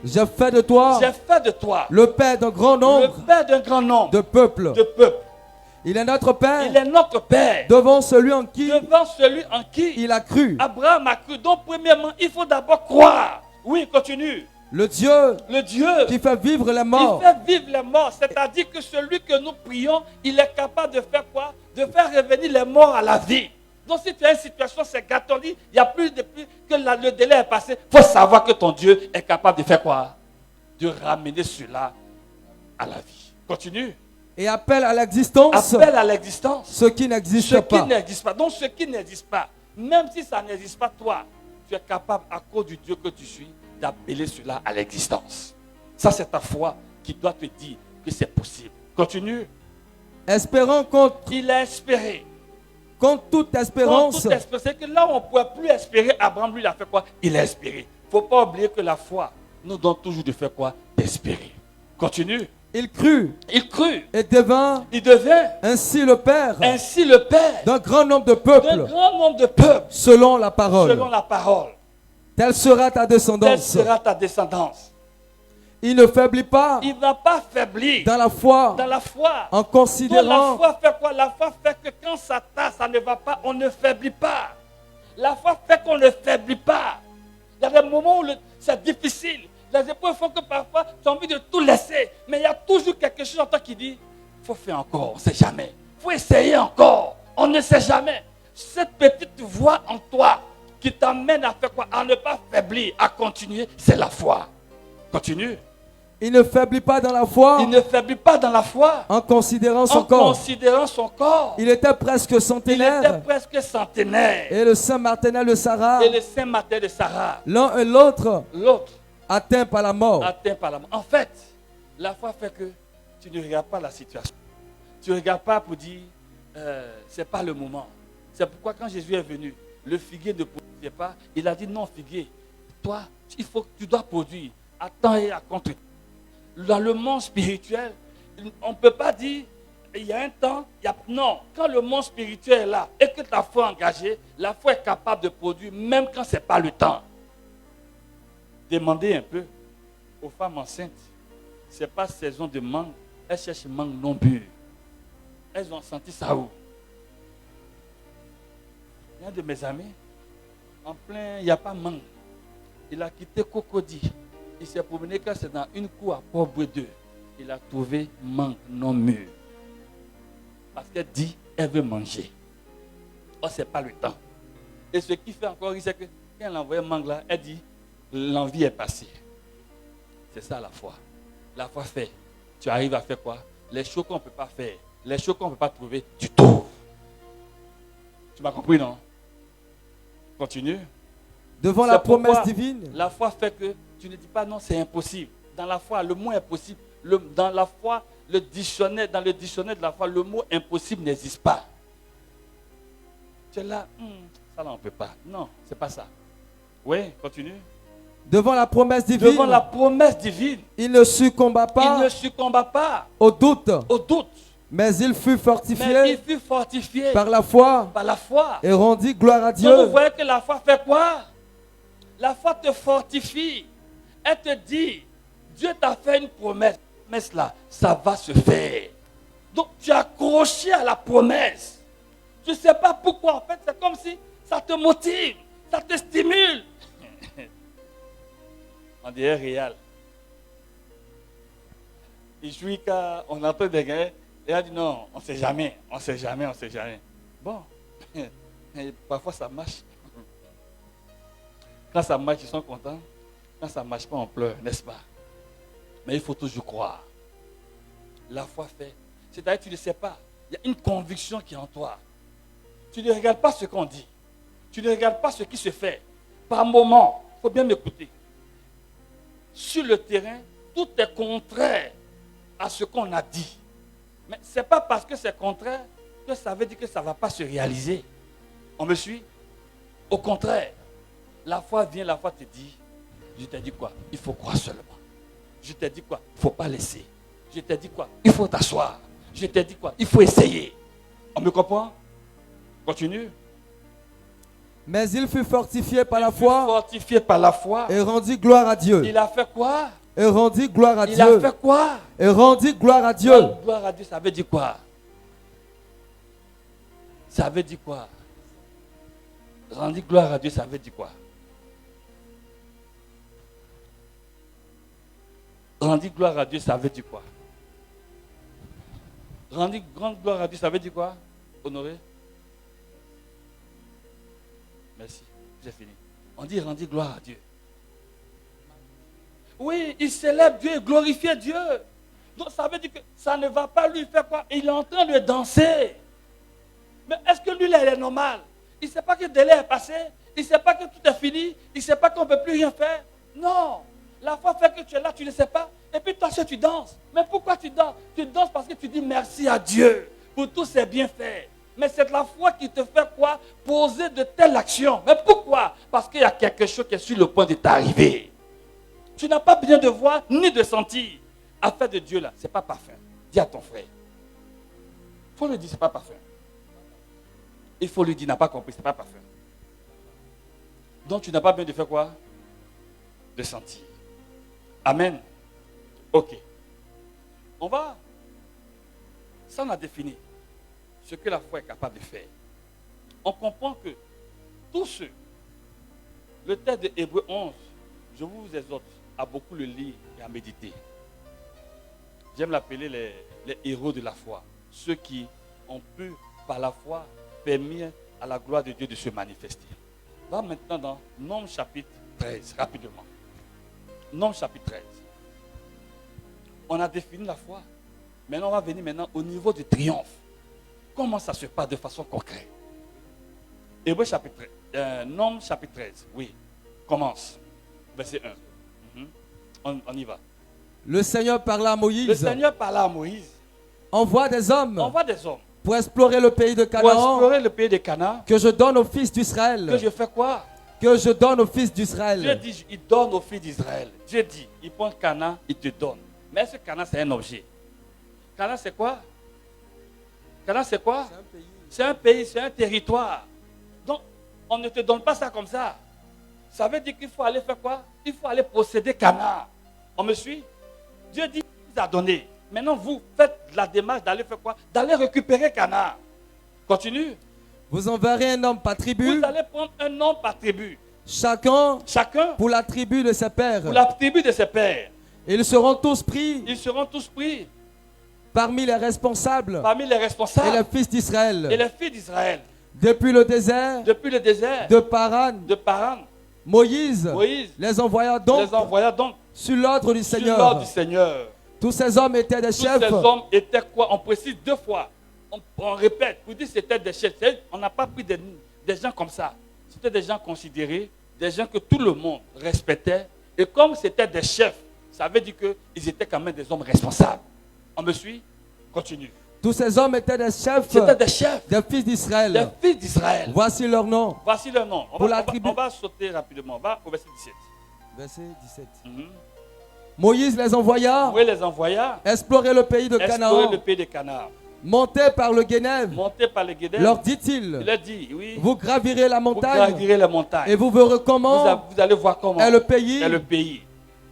J'ai fait de toi le père d'un grand nombre de peuples. Il est notre Père. Devant celui en qui il a cru. Abraham a cru. Donc, premièrement, il faut d'abord croire. Oui, continue. Le Dieu qui fait vivre les morts. C'est-à-dire que celui que nous prions, il est capable de faire quoi? De faire revenir les morts à la vie. Donc, si tu as une situation, c'est gâteau, il y a plus depuis que le délai est passé. Il faut savoir que ton Dieu est capable de faire quoi? De ramener cela à la vie. Continue. Et appelle à l'existence ce qui n'existe pas. Donc ce qui n'existe pas, même si ça n'existe pas, toi, tu es capable, à cause du Dieu que tu suis, d'appeler cela à l'existence. Ça, c'est ta foi qui doit te dire que c'est possible. Continue. Espérant contre. Il a espéré. Contre toute espérance. C'est que là où on ne pouvait plus espérer, Abraham, lui, il a fait quoi? Il a espéré. Il ne faut pas oublier que la foi nous donne toujours de faire quoi? D'espérer. Continue. Il crut. Et devint ainsi le père d'un grand nombre de peuples. Selon la parole. Telle sera ta descendance. Il ne faiblit pas. Il va pas faiblir. Dans la foi. En considérant. Donc la foi fait quoi? La foi fait que quand ça tasse, ça ne va pas, on ne faiblit pas. La foi fait qu'on ne faiblit pas. Il y a des moments où c'est difficile. Les épreuves font que parfois, tu as envie de tout laisser. Mais il y a toujours quelque chose en toi qui dit, il faut faire encore, on ne sait jamais. Il faut essayer encore, on ne sait jamais. Cette petite voix en toi qui t'amène à faire quoi? À ne pas faiblir, à continuer, c'est la foi. Continue. Il ne faiblit pas dans la foi. En considérant son corps. Il était presque centenaire. Et le Saint Martin de Sarah. L'un et l'autre. Atteint par la mort. En fait, la foi fait que tu ne regardes pas la situation. Tu ne regardes pas pour dire, c'est pas le moment. C'est pourquoi quand Jésus est venu, le figuier ne produisait pas. Il a dit non, figuier, toi, tu dois produire. à temps et à contre. Dans le monde spirituel, on ne peut pas dire il y a un temps, non. Quand le monde spirituel est là et que ta foi est engagée, la foi est capable de produire même quand ce n'est pas le temps. Demandez un peu aux femmes enceintes. Ce n'est pas saison de mangue. Elles cherchent mangue non mûr. Elles ont senti ça où? Il y a un de mes amis, en plein, il n'y a pas mangue. Il a quitté Cocody. Il s'est promené quand c'est dans une cour à Port-Bouedeux. Il a trouvé mangue non mûr. Parce qu'elle dit, elle veut manger. Oh, ce n'est pas le temps. Et ce qui fait encore, c'est que quand elle a envoyé mangue là, elle dit, l'envie est passée. C'est ça la foi. La foi fait. Tu arrives à faire quoi? Les choses qu'on ne peut pas faire, les choses qu'on ne peut pas trouver, tu trouves. Tu m'as compris, non? Continue. Devant la promesse divine. La foi fait que tu ne dis pas non, c'est impossible. Dans la foi, le mot impossible, dans la foi, dans le dictionnaire de la foi, le mot impossible n'existe pas. Tu es là, ça là on ne peut pas. Non, c'est pas ça. Oui, continue. Devant la promesse divine. Devant la promesse divine. Il ne succomba pas. Il ne succomba pas. Au doute. Au doute. Mais il fut fortifié. Mais il fut fortifié. Par la foi. Par la foi. Et rendit gloire à Dieu. Donc vous voyez que la foi fait quoi? La foi te fortifie. Elle te dit, Dieu t'a fait une promesse. Mais là, ça va se faire. Donc tu es accroché à la promesse. Tu ne sais pas pourquoi. En fait, c'est comme si ça te motive, ça te stimule. On dirait réel. Il jouit quand on entend des gars. Et elle dit non, on ne sait jamais, on ne sait jamais, on ne sait jamais. Bon, et parfois ça marche. Quand ça marche, ils sont contents. Quand ça ne marche pas, on pleure, n'est-ce pas? Mais il faut toujours croire. La foi fait. C'est-à-dire que tu ne sais pas. Il y a une conviction qui est en toi. Tu ne regardes pas ce qu'on dit. Tu ne regardes pas ce qui se fait. Par moment, il faut bien m'écouter. Sur le terrain, tout est contraire à ce qu'on a dit. Mais ce n'est pas parce que c'est contraire que ça veut dire que ça ne va pas se réaliser. On me suit? Au contraire, la foi vient, la foi te dit, je t'ai dit quoi? Il faut croire seulement. Je t'ai dit quoi? Il ne faut pas laisser. Je t'ai dit quoi? Il faut t'asseoir. Je t'ai dit quoi? Il faut essayer. On me comprend? Continue. Mais il fut fortifié par la foi. Fortifié par la foi. Et rendit gloire à Dieu. Il a fait quoi? Et rendit gloire à Dieu. Il a fait quoi? Et rendit gloire à Dieu. Gloire à Dieu, ça veut dire quoi? Ça veut dire quoi? Rendit gloire à Dieu, ça veut dire quoi? Rendit gloire à Dieu, ça veut dire quoi? Rendit grande gloire à Dieu, ça veut dire quoi? Honoré? Merci, j'ai fini. On dit rendit gloire à Dieu. Oui, il célèbre Dieu et glorifie Dieu. Donc ça veut dire que ça ne va pas lui faire quoi? Il est en train de danser. Mais est-ce que lui, là, il est normal? Il ne sait pas que le délai est passé. Il ne sait pas que tout est fini. Il ne sait pas qu'on ne peut plus rien faire. Non. La foi fait que tu es là, tu ne sais pas. Et puis toi, tu danses. Mais pourquoi tu danses? Tu danses parce que tu dis merci à Dieu pour tous ses bienfaits. Mais c'est la foi qui te fait quoi? Poser de telles actions. Mais pourquoi? Parce qu'il y a quelque chose qui est sur le point de t'arriver. Tu n'as pas besoin de voir ni de sentir. Affaire de Dieu là, ce n'est pas parfum. Dis à ton frère. Il faut lui dire, ce n'est pas parfum. Il faut lui dire, n'a pas compris, ce n'est pas parfum. Donc tu n'as pas besoin de faire quoi? De sentir. Amen. Ok. On va. Ça on a défini ce que la foi est capable de faire. On comprend que tous ceux, le texte de Hébreux 11, je vous exhorte à beaucoup le lire et à méditer. J'aime l'appeler les héros de la foi. Ceux qui ont pu, par la foi, permettre à la gloire de Dieu de se manifester. On va maintenant dans Nombres chapitre 13, rapidement. Nombres chapitre 13. On a défini la foi. Maintenant, on va venir maintenant au niveau du triomphe. Comment ça se passe de façon concrète? Hébreux chapitre 13. Nombres chapitre 13. Oui. Commence. Verset 1. On y va. Le Seigneur parla à Moïse. Le Seigneur parla à Moïse. Envoie des hommes. Envoie des hommes. Pour explorer le pays de Pour Canaan. explorer le pays de Canaan. Que je donne aux fils d'Israël. Que je fais quoi? que je donne aux fils Dieu d'Israël. dit, il donne aux fils d'Israël. Dieu dit, il prend Canaan, il te donne. Mais est-ce que Canaan, c'est un objet? Canaan, c'est quoi? Canaan, c'est quoi? C'est un pays, c'est un territoire. Donc, on ne te donne pas ça comme ça. Ça veut dire qu'il faut aller faire quoi? Il faut aller posséder Canaan. On me suit? Dieu dit, il vous a donné. Maintenant, vous faites la démarche d'aller faire quoi? D'aller récupérer Canaan. Continue. Vous enverrez un homme par tribu, Vous allez prendre un homme par tribu. chacun Chacun pour la tribu de ses pères. pour la tribu de ses pères. Ils seront tous pris Ils seront tous pris parmi les responsables parmi les et les responsables fils et d'Israël. les filles d'Israël. Depuis le désert Depuis le désert de Paran, de Paran, Moïse Moïse les envoya donc les envoya donc sur l'ordre du sur l'ordre Seigneur. du Seigneur. Tous ces hommes étaient des Tous chefs. ces hommes étaient quoi? On précise deux fois. On répète. Pour dire que c'était des chefs. On n'a pas pris des gens comme ça. C'était des gens considérés, des gens que tout le monde respectait. Et comme c'était des chefs, ça veut dire qu'ils étaient quand même des hommes responsables. On me suit? Continue. Tous ces hommes étaient des chefs C'était des chefs, des fils des d'Israël. fils d'Israël. Voici leur nom. Voici leur nom. Pour la tribu. On va sauter rapidement. On va au verset 17. Verset 17. Mhm. Moïse les envoya Moïse les envoya explorer le pays de explorer Canaan. le pays de Canaan. Montés par le Guénève, Monté par les Guédères. leur Il dit-il, a dit, oui, vous gravirez la vous montagne gravirez les montagnes. et vous verrez comment Vous allez voir comment est le pays. est le pays.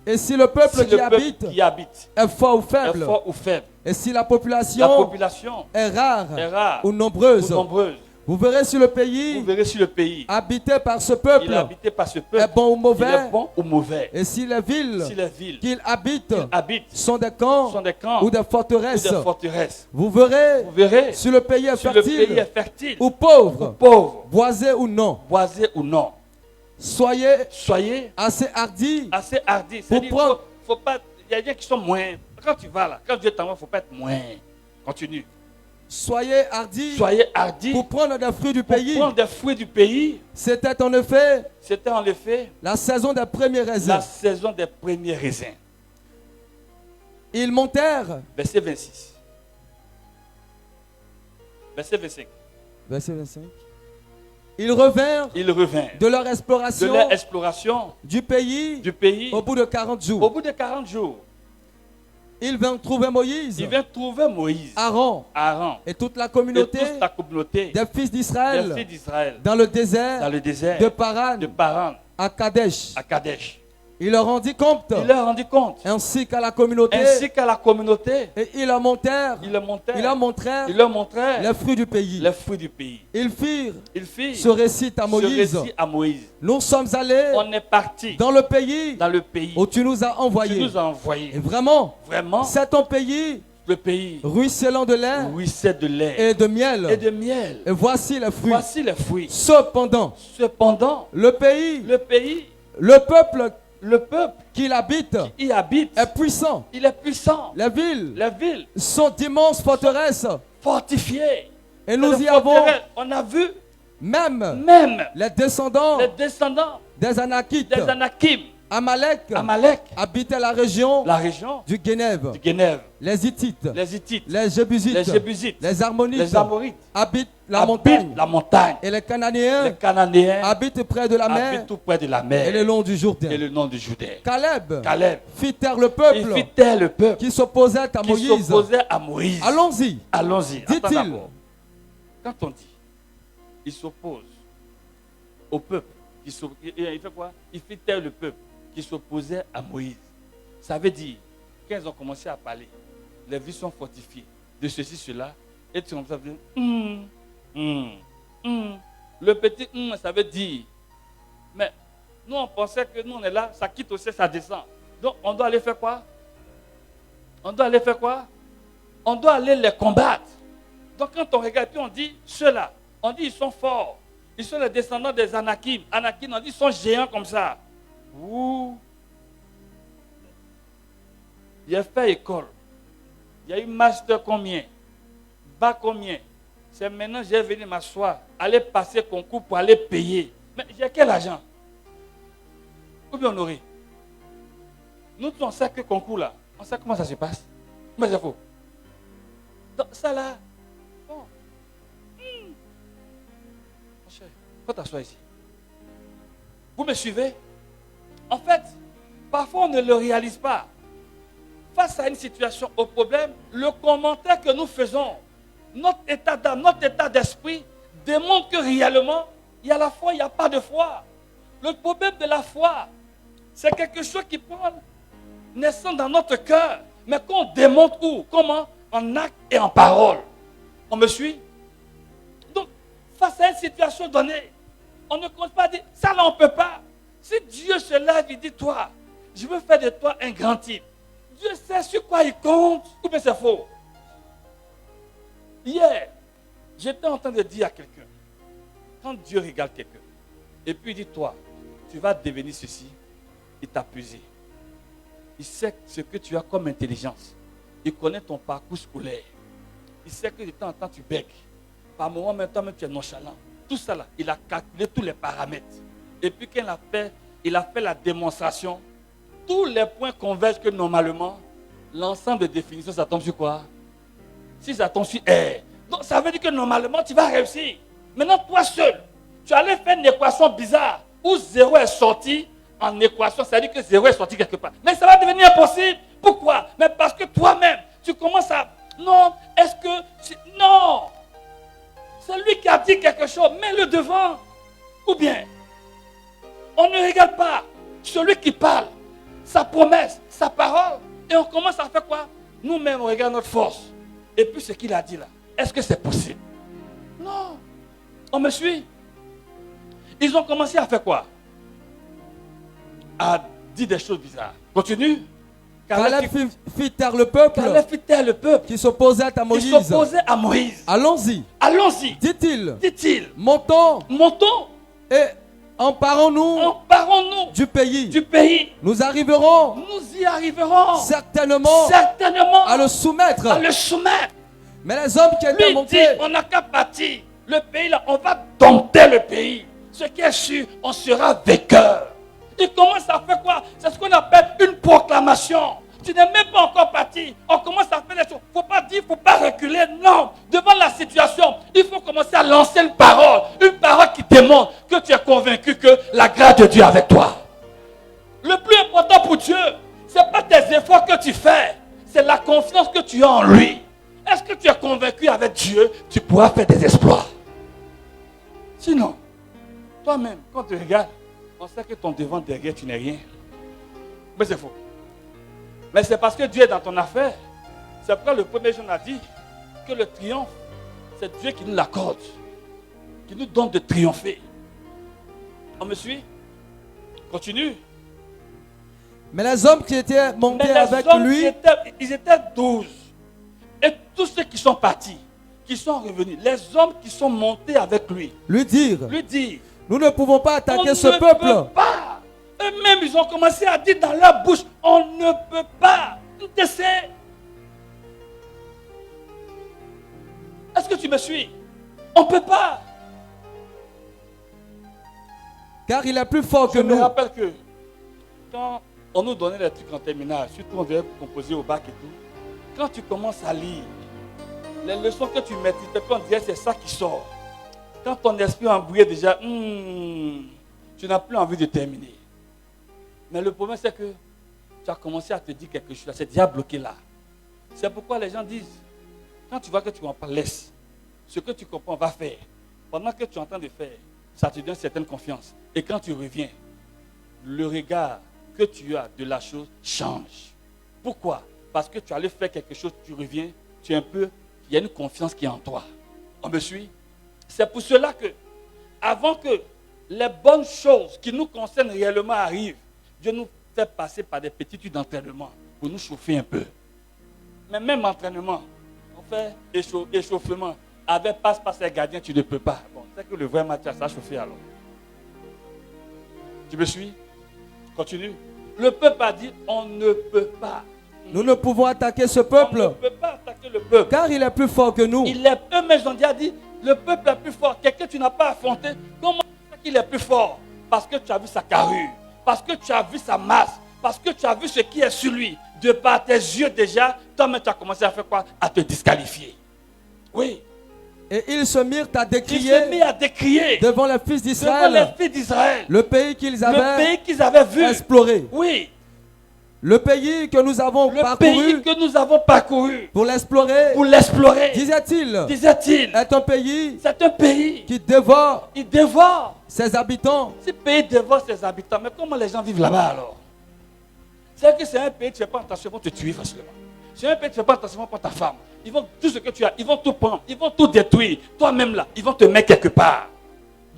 Et si le peuple Si qui le habite qui habite est fort ou est faible, fort ou faible, et si la la population population est rare est rare ou ou nombreuse, nombreuse, vous verrez si le vous pays verrez si le pays habité par ce il peuple est habité par ce est peuple, bon ou il mauvais, est bon ou mauvais. et si les villes Si les villes qu'il habite habitent sont des camps sont des camps ou des ou forteresses, des forteresses, vous verrez vous verrez si le pays est si le pays est fertile fertile ou pauvre, pauvre, boisé ou non. boisé ou non. Soyez Soyez assez hardis assez hardi. Pour C'est-à-dire, prendre- faut pas. Il y a des gens qui sont moins. Quand tu vas là, quand Dieu t'envoie, il ne faut pas être moins. Continue. Soyez hardis Soyez hardi pour prendre des fruits du pour pays. prendre des fruits du pays. C'était en effet C'était en effet la saison des premiers raisins. la saison des premiers raisins. Ils montèrent. Verset 26. Verset 25. Verset 25. Ils revinrent Ils revinrent de leur de exploration leur exploration du pays du pays au bout de 40 au jours. bout de 40 jours. Ils vinrent trouver Moïse, Ils viennent trouver Moïse, Aaron Aaron et toute la et communauté toute la communauté des fils des d'Israël fils d'Israël dans le dans désert le désert de Paran de Paran à Kadesh. à Kadesh. Il leur rendit compte Il leur rendit compte, ainsi qu'à la communauté ainsi qu'à la communauté, et ils leur montèrent, il leur montrait, ils leur montrèrent il leur montrait les fruits du pays. les fruits du pays. Ils firent Il fit ce récit à ce Moïse. récit à Moïse. Nous sommes allés On est parti dans le pays dans le pays où tu nous as tu envoyés. nous as Et envoyé. vraiment, Vraiment, c'est ton pays le pays ruisselant de lait ruisselle de lait et de miel. et de miel. Et voici les fruits. Voici les fruits. Cependant, Cependant, le pays, le pays, le peuple le peuple qu'il habite qui y habite, est puissant. il est puissant. Les villes Les villes sont d'immenses forteresses. fortifiées. Et nous Les y avons forteresses, on a vu même même les descendants les descendants des Anakites. des Anakim, Amalek Amalek, habitait la région la région du Guénève. du Guénève, Les Hittites, les Hittites, les Jébusites, les Jébusites, les Harmonites les Amorites, habitent la habitent montagne. la montagne. Et les Les Cananéens Cananéens habitent près de la mer habitent tout près de la et mer le long du Jourdain. et le nom du Judée. Caleb Caleb, fit taire le il peuple fit taire le peuple qui s'opposait à qui Moïse. s'opposait à Moïse. Allons-y, Allons-y. Attends dit-il. d'abord. Quand on dit, il s'oppose au peuple, il fait quoi? Il fit taire le peuple qui s'opposait à Moïse. Ça veut dire, quand ils ont commencé à parler, les villes sont fortifiées, de ceci, cela, et tu commences à dire, le petit ça veut dire, mais nous on pensait que nous on est là, ça quitte aussi, ça descend. Donc on doit aller faire quoi? On doit aller faire quoi? On doit aller les combattre. Donc quand on regarde, puis on dit, ceux-là, on dit ils sont forts. Ils sont les descendants des Anakim. Anakim, on dit ils sont géants comme ça. Ouh. Il a fait école. Il y a eu master combien? Bac combien? C'est maintenant que j'ai venu m'asseoir, aller passer concours pour aller payer. Mais j'ai quel argent? Ou bien on aurait? Nous, on sait que concours là, on sait comment ça se passe. Mais c'est faux. Donc ça là, bon. Mon cher, faut t'asseoir ici. Vous me suivez? En fait, parfois on ne le réalise pas. Face à une situation, au problème, le commentaire que nous faisons, notre état d'âme, notre état d'esprit, démontre que réellement, il y a la foi, il n'y a pas de foi. Le problème de la foi, c'est quelque chose qui prend naissance dans notre cœur, mais qu'on démontre où? Comment? En acte et en parole. On me suit? Donc, face à une situation donnée, on ne compte pas dire, ça là on ne peut pas. Si Dieu se lève et dit, toi, je veux faire de toi un grand type. Dieu sait sur quoi il compte, ou bien c'est faux. Hier, j'étais en train de dire à quelqu'un, quand Dieu regarde quelqu'un, et puis il dit, toi, tu vas devenir ceci, il t'a puisé. Il sait ce que tu as comme intelligence. Il connaît ton parcours scolaire. Il sait que de temps en temps tu bègues. Par moment, maintenant, même tu es nonchalant. Tout ça là, il a calculé tous les paramètres. Et puis quand il a fait la démonstration, tous les points convergent que normalement, l'ensemble de définitions, ça tombe sur quoi? Si ça tombe sur R. Donc ça veut dire que normalement, tu vas réussir. Maintenant, toi seul, tu allais faire une équation bizarre où 0 est sorti en équation, ça veut dire que 0 est sorti quelque part. Mais ça va devenir impossible. Pourquoi? Mais parce que toi-même, tu commences à... Non, est-ce que... Non! C'est lui qui a dit quelque chose, mets-le devant. Ou bien, on ne regarde pas celui qui parle, sa promesse, sa parole, et on commence à faire quoi? Nous-mêmes, on regarde notre force. Et puis ce qu'il a dit là, est-ce que c'est possible? Non. On me suit? Ils ont commencé à faire quoi? À dire des choses bizarres. Continue. Caleb fit taire le peuple. Caleb fit taire le peuple. Qui s'opposait à Moïse. Qui s'opposait à Moïse. Allons-y. Allons-y. Dit-il. Dit-il. Montons. Montons. Et emparons-nous. Emparons-nous. Du pays. Du pays. Nous arriverons. Nous y arriverons. Certainement. Certainement. À le soumettre. À le soumettre. Mais les hommes qui étaient montés. Dit, on n'a qu'à partir. Le pays là, on va dompter le pays. Ce qui est sûr, on sera vainqueur. Il commence à faire quoi? C'est ce qu'on appelle une proclamation. Tu n'es même pas encore parti. On commence à faire des choses. Il ne faut pas dire, il ne faut pas reculer. Non. Devant la situation, il faut commencer à lancer une parole. Une parole qui démontre que tu es convaincu que la grâce de Dieu est avec toi. Le plus important pour Dieu, ce n'est pas tes efforts que tu fais. C'est la confiance que tu as en lui. Est-ce que tu es convaincu avec Dieu, tu pourras faire des exploits? Sinon, toi-même, quand tu regardes, on sait que ton devant, derrière, tu n'es rien. Mais c'est faux. Mais c'est parce que Dieu est dans ton affaire. C'est pourquoi le premier jour a dit que le triomphe, c'est Dieu qui nous l'accorde, qui nous donne de triompher. On me suit? Continue. Mais les hommes qui étaient montés avec lui, ils étaient 12. Et tous ceux qui sont partis, qui sont revenus, les hommes qui sont montés avec lui, lui dire, nous ne pouvons pas attaquer ce peuple. On ne peut pas. Eux-mêmes, ils ont commencé à dire dans leur bouche, on ne peut pas. Est-ce que tu me suis? On ne peut pas. Car il est plus fort que nous. Je me rappelle que quand on nous donnait les trucs en terminale, surtout on devait composer au bac et tout, quand tu commences à lire, les leçons que tu maîtrises, on dirait c'est ça qui sort. Quand ton esprit est embrouillé déjà, tu n'as plus envie de terminer. Mais le problème c'est que tu as commencé à te dire quelque chose, c'est déjà bloqué là. C'est pourquoi les gens disent, quand tu vois que tu ne comprends pas, laisse. Ce que tu comprends, va faire. Pendant que tu es en train de faire, ça te donne une certaine confiance. Et quand tu reviens, le regard que tu as de la chose change. Pourquoi? Parce que tu allais faire quelque chose, tu reviens, tu es un peu, il y a une confiance qui est en toi. On me suit? C'est pour cela que, avant que les bonnes choses qui nous concernent réellement arrivent, Dieu nous fait passer par des petits trucs d'entraînement pour nous chauffer un peu. Mais même entraînement, on fait échauffement. Avec passe-passe et gardien, tu ne peux pas. Bon, c'est que le vrai match, ça a chauffé alors. Tu me suis? Continue. Le peuple a dit, on ne peut pas. Nous ne pouvons attaquer ce peuple. On ne peut pas attaquer le peuple. Car il est plus fort que nous. Eux-mêmes ont déjà dit, le peuple est plus fort. Quelqu'un que tu n'as pas affronté, comment est-ce qu'il est plus fort? Parce que tu as vu sa carrure. Parce que tu as vu sa masse. Parce que tu as vu ce qui est sur lui. De par tes yeux déjà, toi-même tu as commencé à faire quoi? À te disqualifier. Oui. Et ils se mirent à Ils se décrier mirent à décrier devant les fils devant les d'Israël fils d'Israël le pays qu'ils le avaient pays qu'ils avaient vu. exploré. Oui, Le pays que nous avons le parcouru pays que nous avons parcouru pour l'explorer, pour l'explorer, disait-il, disait-il, est un pays c'est un pays qui dévore qui dévore. ses habitants. Ce pays dévore ses habitants. Mais comment les gens vivent là-bas alors? C'est que c'est un pays, tu ne fais pas attention, ils vont te tuer facilement. C'est un pays, tu ne fais pas attention pour ta femme. Ils vont tout ce que tu as, ils vont tout prendre, ils vont tout détruire. Toi-même là, ils vont te mettre quelque part.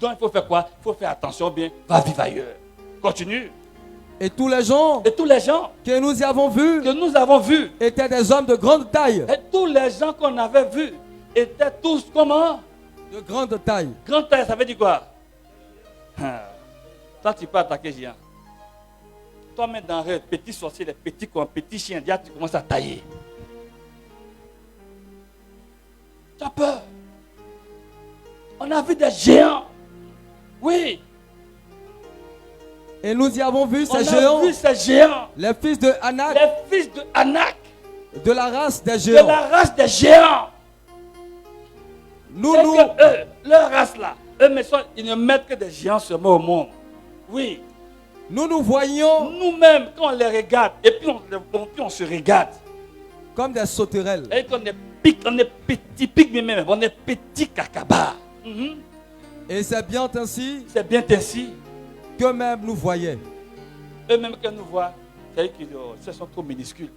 Donc il faut faire quoi? Il faut faire attention bien, va vivre ailleurs. Continue. Et tous les gens Et tous les gens que nous y avons vus que nous avons vus, étaient des hommes de grande taille. et tous les gens qu'on avait vus, étaient tous comment? De grande taille. Grande taille, ça veut dire quoi? Toi, tu peux attaquer géant. Toi-même, dans les petits sorciers, les petits chiens, déjà, tu commences à tailler. Tu as peur. On a vu des géants. Oui. Et nous y avons vu On ces a géants, vu ces géants. les fils de Anak, Les fils de Anak, de la race des de géants. la race des géants. Nous, C'est nous, que eux, leur race là, eux, ils ne mettent que des géants seulement au monde. Oui. nous voyions Nous-mêmes, quand on les regarde, et puis on se regarde, comme des sauterelles. et qu'on est petit, même, on est petit cacaba. Et c'est bien ainsi C'est bien ainsi. qu'eux-mêmes nous voyaient. Eux-mêmes que nous voient, c'est qu'ils sont trop minuscules.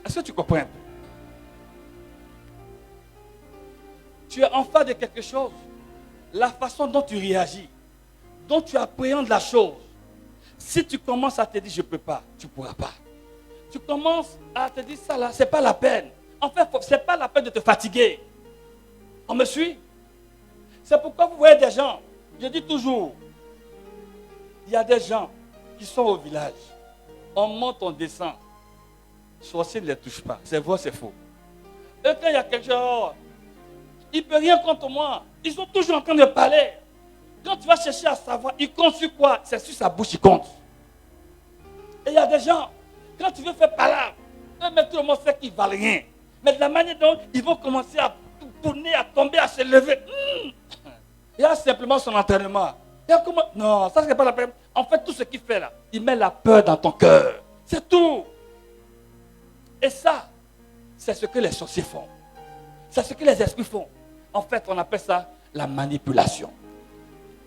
Est-ce que tu comprends un peu? Tu es en face de quelque chose. La façon dont tu réagis, dont tu appréhendes la chose. Si tu commences à te dire je ne peux pas, tu ne pourras pas. Tu commences à te dire ça là, ce n'est pas la peine. En fait, ce n'est pas la peine de te fatiguer. On me suit? C'est pourquoi vous voyez des gens, je dis toujours, il y a des gens qui sont au village. On monte, on descend. Sorcier ne les touche pas. C'est vrai, c'est faux. Et quand il y a quelque chose, il ne peut rien contre moi. Ils sont toujours en train de parler. Quand tu vas chercher à savoir, il compte sur quoi? C'est sur sa bouche, il compte. Et il y a des gens, quand tu veux faire palabre, tout le monde sait qu'ils ne valent rien. Mais de la manière dont ils vont commencer à tourner, à tomber, à se lever. Il y a simplement son entraînement. Non, ça c'est pas la peine. En fait, tout ce qu'il fait là, il met la peur dans ton cœur. C'est tout. Et ça, c'est ce que les sorciers font. C'est ce que les esprits font. En fait, on appelle ça la manipulation.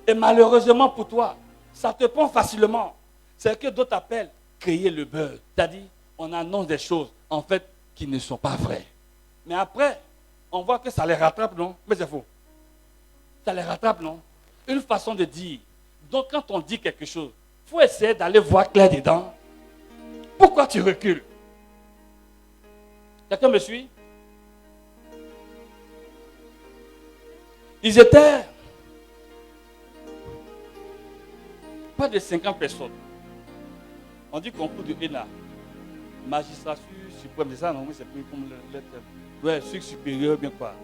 Et malheureusement pour toi, ça te prend facilement. C'est ce que d'autres appellent créer le beurre. C'est-à-dire, on annonce des choses, en fait, qui ne sont pas vraies. Mais après, on voit que ça les rattrape, non? Mais c'est faux. Ça les rattrape, non? Une façon de dire. Donc, quand on dit quelque chose, il faut essayer d'aller voir clair dedans. Pourquoi tu recules? Quelqu'un me suit? Ils étaient pas de 50 personnes. On dit concours de ENA. Magistrature suprême, c'est ça, non? C'est plus comme le ouais, sucre supérieur, bien quoi.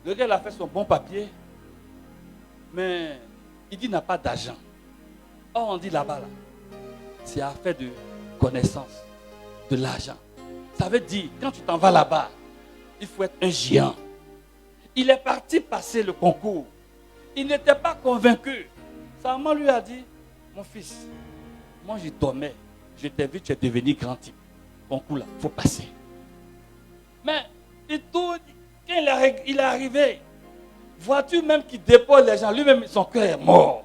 Le gars, il a fait son bon papier, mais il dit qu'il n'a pas d'argent. Or, on dit là-bas, là, c'est affaire de connaissance, de l'argent. Ça veut dire, quand tu t'en vas là-bas, il faut être un géant. Il est parti passer le concours. Il n'était pas convaincu. Sa maman lui a dit, mon fils, moi je dormais, je t'ai vu, tu es devenu grand type. Concours là, il faut passer. Mais il tourne. Quand il est arrivé, vois-tu même qui dépose les gens, lui-même son cœur est mort.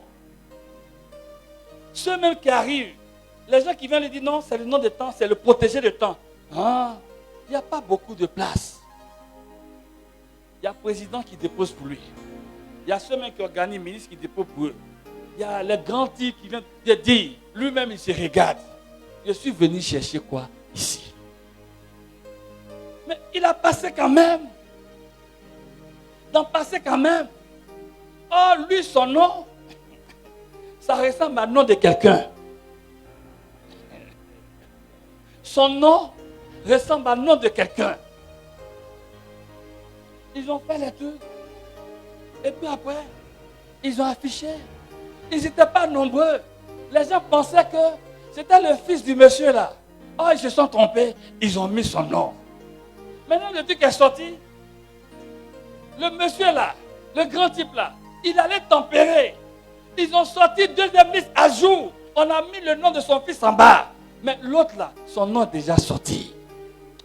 Ceux même qui arrivent, les gens qui viennent lui dire non, c'est le nom de temps, c'est le protégé de temps. Ah, il n'y a pas beaucoup de place. Il y a le président qui dépose pour lui. Il y a ceux même qui organisent, ministre qui dépose pour eux. Il y a les grands types qui viennent te dire, lui-même il se regarde. Je suis venu chercher quoi ici? Mais il a passé quand même. D'en passer quand même. Oh, lui, son nom, ça ressemble à nom de quelqu'un. Son nom ressemble à nom de quelqu'un. Ils ont fait les trucs. Et puis après, ils ont affiché. Ils n'étaient pas nombreux. Les gens pensaient que c'était le fils du monsieur là. Oh, ils se sont trompés. Ils ont mis son nom. Maintenant, le truc est sorti. Le monsieur là, le grand type là, il allait tempérer. Ils ont sorti deuxième liste à jour. On a mis le nom de son fils en bas. Mais l'autre là, son nom est déjà sorti.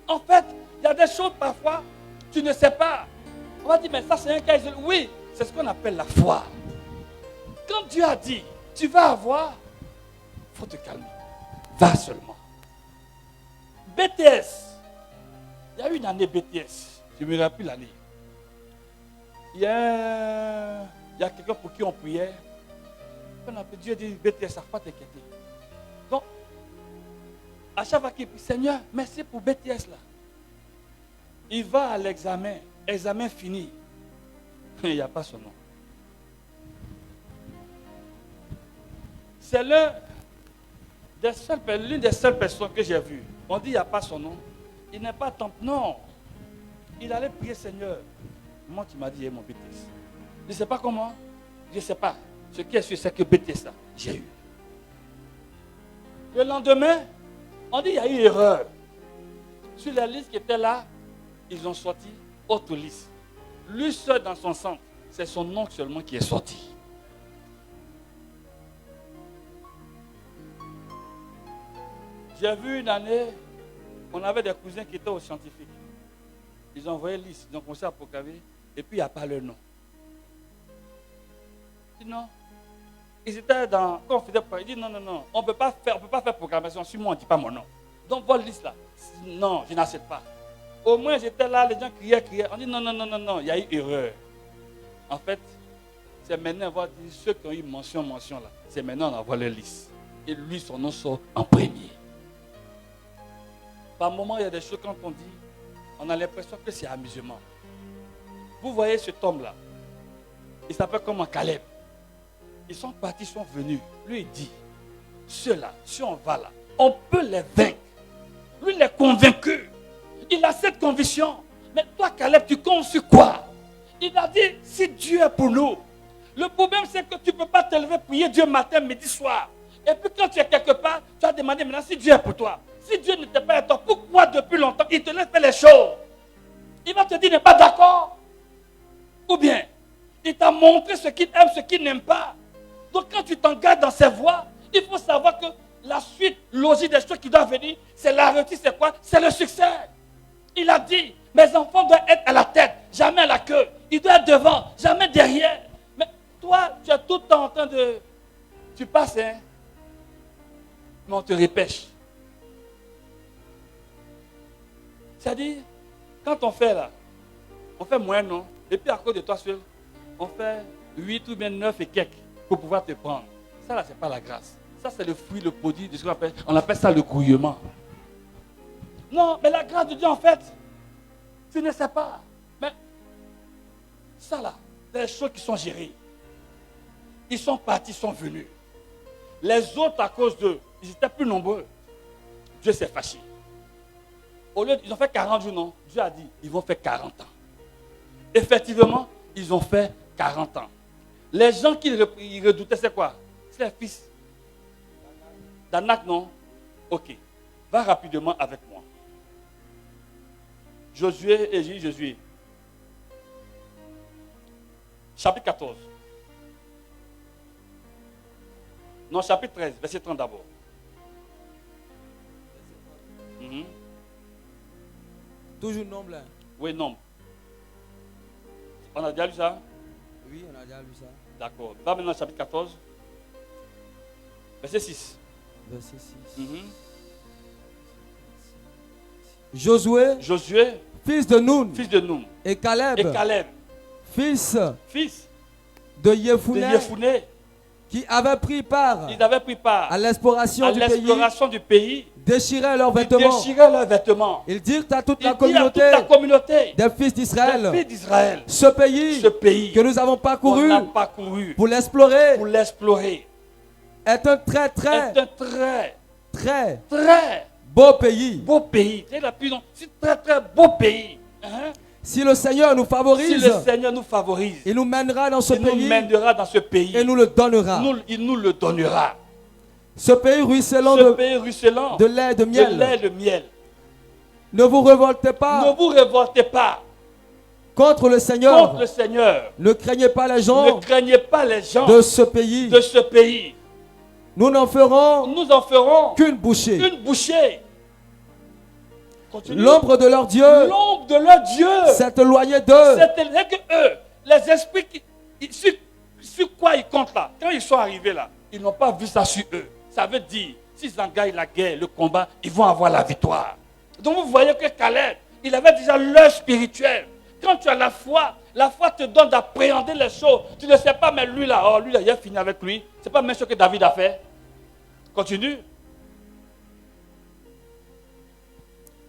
En fait, il y a des choses parfois, tu ne sais pas. On va dire, mais ça c'est un cas isolé. Oui, c'est ce qu'on appelle la foi. Quand Dieu a dit, tu vas avoir, il faut te calmer. Va seulement. BTS. Il y a eu une année BTS. Je ne me rappelle plus l'année. Il y a quelqu'un pour qui on priait. Dieu dit, BTS, ça ne va pas t'inquiéter. Donc, à chaque fois qu'il prie, Seigneur, merci pour BTS là. Il va à l'examen. Examen fini. Il n'y a pas son nom. C'est l'une des seules personnes que j'ai vues. On dit il n'y a pas son nom. Il n'est pas tant. Non. Il allait prier Seigneur. Moi, tu m'as dit, mon BTS. Je ne sais pas comment. Je ne sais pas. Ce qui est sûr, c'est que BTS là, j'ai eu. Le lendemain, on dit il y a eu erreur. Sur la liste qui était là, ils ont sorti autre liste. Lui seul dans son centre, c'est son nom seulement qui est sorti. J'ai vu une année, on avait des cousins qui étaient au scientifique. Ils ont envoyé liste, ils ont commencé à proclamer, et puis il n'y a pas leur nom. Sinon, ils étaient dans, quand on faisait, ils disent non, on ne peut pas faire proclamation, si moi on ne dit pas mon nom. Donc votre liste là, non, je n'accepte pas. Au moins j'étais là, les gens criaient. On dit non, il y a eu erreur. En fait, c'est maintenant, on va dire, ceux qui ont eu mention là, c'est maintenant on envoie leur liste. Et lui, son nom sort en premier. Par moment, il y a des choses quand on dit, on a l'impression que c'est amusement. Vous voyez cet homme-là, il s'appelle comment Caleb. Ils sont partis, ils sont venus. Lui, il dit, ceux-là, si on va là, on peut les vaincre. Lui, il est convaincu. Il a cette conviction. Mais toi, Caleb, tu comptes sur quoi? Il a dit, si Dieu est pour nous. Le problème, c'est que tu ne peux pas te lever, prier Dieu matin, midi, soir. Et puis quand tu es quelque part, tu vas demander maintenant si Dieu est pour toi. Si Dieu n'était pas avec toi, pourquoi depuis longtemps il te laisse faire les choses? Il va te dire, n'est pas d'accord. Ou bien, il t'a montré ce qu'il aime, ce qu'il n'aime pas. Donc quand tu t'engages dans ses voies, il faut savoir que la suite logique des choses qui doivent venir, c'est la réussite, c'est quoi? C'est le succès. Il a dit, mes enfants doivent être à la tête, jamais à la queue. Ils doivent être devant, jamais derrière. Mais toi, tu es tout le temps en train de... Tu passes, hein? Mais on te repêche. C'est-à-dire, quand on fait là, on fait moins, non? Et puis à cause de toi seul, on fait 8 ou bien 9 et quelques pour pouvoir te prendre. Ça là, c'est pas la grâce. Ça, c'est le fruit, le produit de ce qu'on appelle, on appelle ça le grouillement. Non, mais la grâce de Dieu, en fait, tu ne sais pas. Mais ça là, c'est les choses qui sont gérées. Ils sont partis, ils sont venus. Les autres, à cause d'eux, ils étaient plus nombreux. Dieu s'est fâché. Au lieu, ils ont fait 40 jours, non? Dieu a dit, ils vont faire 40 ans. Effectivement, ils ont fait 40 ans. Les gens qui redoutaient, c'est quoi? C'est les fils d'Anak, non? Ok. Va rapidement avec moi. Josué. Chapitre 14. Non, chapitre 13, verset 30 d'abord. Toujours nombre là. Oui, nombre. On a déjà lu ça? Oui, on a déjà lu ça. D'accord. Va maintenant au chapitre 14. Verset 6. Verset 6. Josué, fils de Nun. Et Caleb. Fils de Yefouné. Qui avaient pris part. Ils avaient pris part à l'exploration du pays. Déchiraient leurs vêtements. Ils dirent à toute la communauté des fils d'Israël. Ce pays que nous avons parcouru pour l'explorer est un très beau pays. C'est très beau pays. Si le Seigneur nous favorise, il nous mènera dans ce pays et nous le donnera. Il nous le donnera. Ce pays ruisselant de lait et de miel. Ne Ne vous révoltez pas. contre le Seigneur. Contre le Seigneur. Ne craignez pas les Ne gens craignez pas les gens de ce pays. de ce pays. Nous n'en ferons Nous en ferons qu'une bouchée. une bouchée. Continue. L'ombre de leur Dieu L'ombre de leur Dieu. s'est éloignée d'eux. C'est que eux, les esprits, sur quoi ils comptent là, quand ils sont arrivés là, ils n'ont pas vu ça sur eux. Ça veut dire, s'ils engagent la guerre, le combat, ils vont avoir la victoire. Donc vous voyez que Caleb, il avait déjà l'œil spirituel. Quand tu as la foi te donne d'appréhender les choses. Tu ne sais pas, mais lui là, il a fini avec lui. Ce n'est pas la même chose que David a fait. Continue.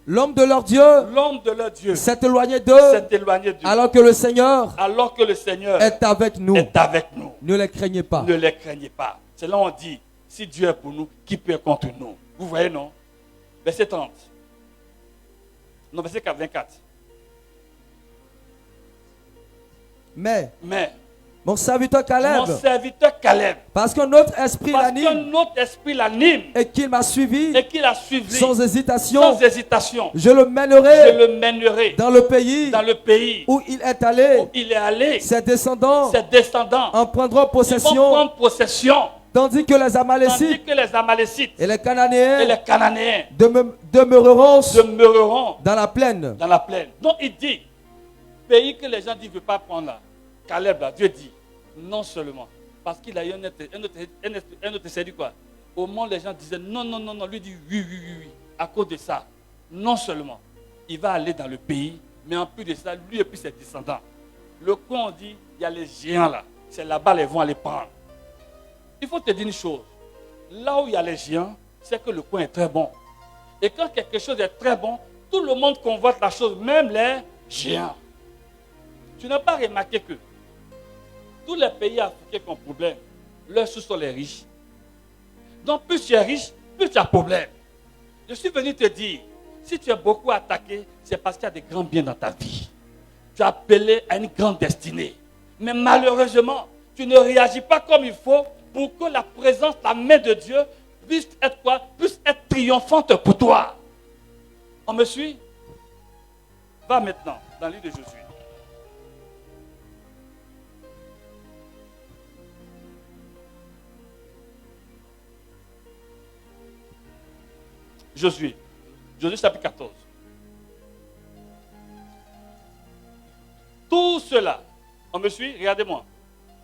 L'homme de leur Dieu s'est éloigné d'eux, alors que le Seigneur est avec nous. Ne les craignez pas. Ne les craignez pas. C'est là où on dit, si Dieu est pour nous, qui peut être contre nous? Vous voyez, non? Verset 30. Non, verset 24. Mais mon serviteur Caleb, parce que notre esprit l'anime, et qu'il m'a suivi, sans sans hésitation, hésitation, je le mènerai dans le pays où il est allé. il est allé. Ses descendants Ses descendants en prendront ils vont possession, prendre possession, tandis que les Amalécites et les et les Cananéens Cananéens demeureront dans la plaine. Donc il dit, pays que les gens disent ne veulent pas prendre là. Caleb là, Dieu dit, non seulement, parce qu'il a eu un autre c'est dit quoi? Au moment les gens disaient non, lui dit oui. À cause de ça, non seulement, il va aller dans le pays, mais en plus de ça, lui et puis ses descendants. Le coin on dit, il y a les géants là, c'est là-bas les vont aller prendre. Il faut te dire une chose, là où il y a les géants, c'est que le coin est très bon. Et quand quelque chose est très bon, tout le monde convoite la chose, même les géants. Tu n'as pas remarqué que tous les pays africains qui ont problème, leurs sous sont les riches. Donc plus tu es riche, plus tu as problème. Je suis venu te dire, si tu es beaucoup attaqué, c'est parce qu'il y a des grands biens dans ta vie. Tu es appelé à une grande destinée. Mais malheureusement, tu ne réagis pas comme il faut pour que la présence, la main de Dieu puisse être quoi? Puisse être triomphante pour toi. On me suit? Va maintenant dans le livre de Josué. Josué chapitre 14. Tous ceux-là, on me suit? Regardez-moi.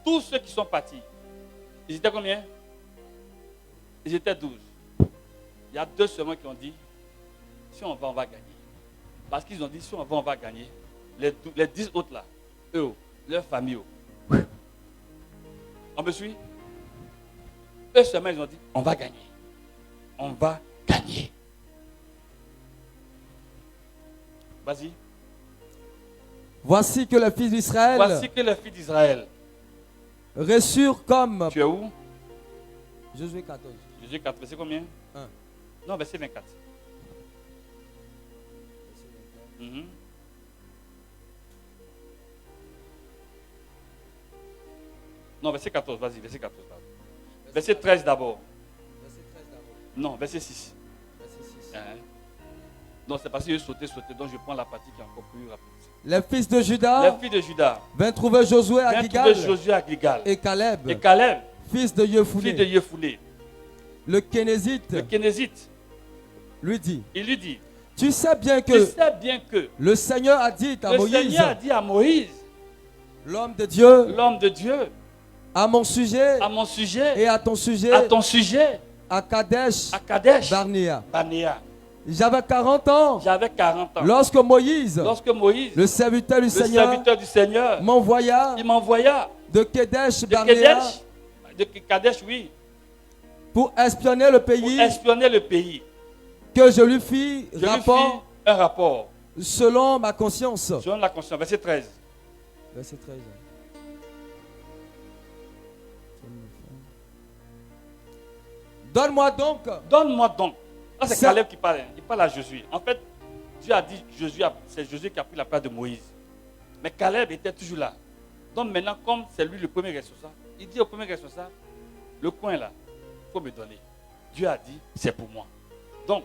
Tous ceux qui sont partis, ils étaient combien? Ils étaient 12. Il y a 2 seulement qui ont dit, si on va gagner. Parce qu'ils ont dit, si on va gagner. Les 10 autres là, eux, leur famille. On me suit? Eux seulement, ils ont dit, on va gagner. On va gagner. Vas-y. Voici que les fils d'Israël reçurent comme... Tu es où? Josué 14. Josué 4, verset combien? 1. Non, verset 24. Non, verset 14, vas-y, verset 14. Verset 13 d'abord. Non, verset 6. Non, c'est parce que je sautais, donc je prends la partie qui est encore plus rapide. Les fils de Juda vinrent trouver Josué à Gilgal et Caleb, fils de Yefouné. Le Kénézite lui dit, tu sais bien que le Seigneur a dit à Moïse, l'homme de Dieu, à mon sujet et à ton sujet, à Kadesh Barnéa. J'avais 40 ans. Lorsque Moïse, le serviteur du Seigneur, m'envoya de Kadesh Barnéa pour espionner le pays, que je lui fis un rapport selon ma conscience. Selon la conscience. Verset 13. Donne-moi donc. Là, c'est Caleb qui parle. Il parle à Josué. En fait, Dieu a dit, c'est Josué qui a pris la place de Moïse. Mais Caleb était toujours là. Donc maintenant, comme c'est lui le premier responsable, il dit au premier responsable, le coin là, il faut me donner. Dieu a dit, c'est pour moi. Donc,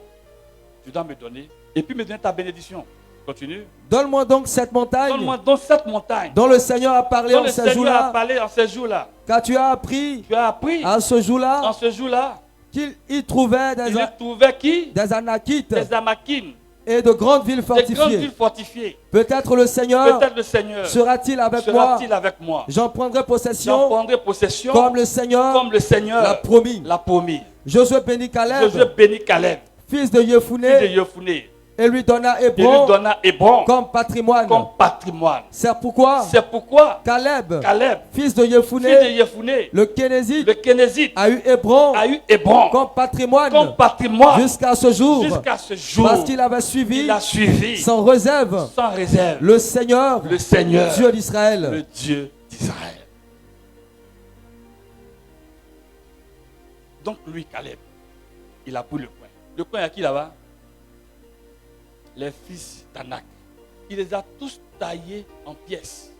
tu dois me donner. Et puis me donner ta bénédiction. Continue. Donne-moi donc cette montagne Donne-moi donc cette montagne dont le Seigneur a parlé dont en le ces Seigneur a jours-là, parlé en ces jours-là. car tu as appris Tu as appris à ce jour-là en ce jour-là qu'il y trouvait qu'il y trouvait qui? des Anakites Des Amakim, et de grandes villes des grandes fortifiées. villes fortifiées. Peut-être le Seigneur Peut-être le Seigneur sera-t-il avec moi. sera-t-il avec moi. J'en prendrai J'en possession prendrai possession comme le Seigneur comme le Seigneur l'a promis. l'a promis. Josué bénit Caleb, Josué bénit Caleb, fils de fils de Yephuné, Yephuné, et lui donna et lui Hébron donna Hébron comme patrimoine. comme patrimoine. C'est pourquoi C'est pourquoi Caleb, Caleb, fils de fils de Yephuné, Yephuné, le Kénézite, le Kénézite, a eu Hébron a eu Hébron comme patrimoine comme patrimoine jusqu'à ce jour, jusqu'à ce jour. parce qu'il avait suivi Il a suivi sans réserve sans réserve le Seigneur, le Seigneur, Dieu d'Israël. le Dieu d'Israël. Donc lui, Caleb, il a pris le coin. Le coin est à qui là-bas? Les fils d'Anak. Il les a tous taillés en pièces.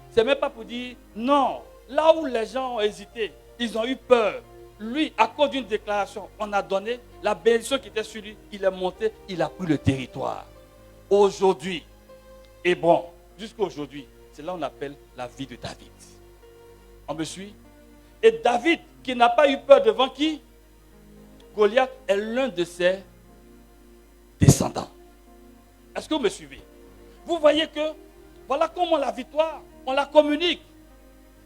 C'est même pas pour dire non. Là où les gens ont hésité, ils ont eu peur. Lui, à cause d'une déclaration, on a donné la bénédiction qui était sur lui. Il est monté, il a pris le territoire. Aujourd'hui, et bon, jusqu'à aujourd'hui, c'est là qu'on appelle la vie de David. On me suit? Et David, qui n'a pas eu peur devant qui? Goliath est l'un de ses descendants. Est-ce que vous me suivez? Vous voyez que voilà comment la victoire, on la communique.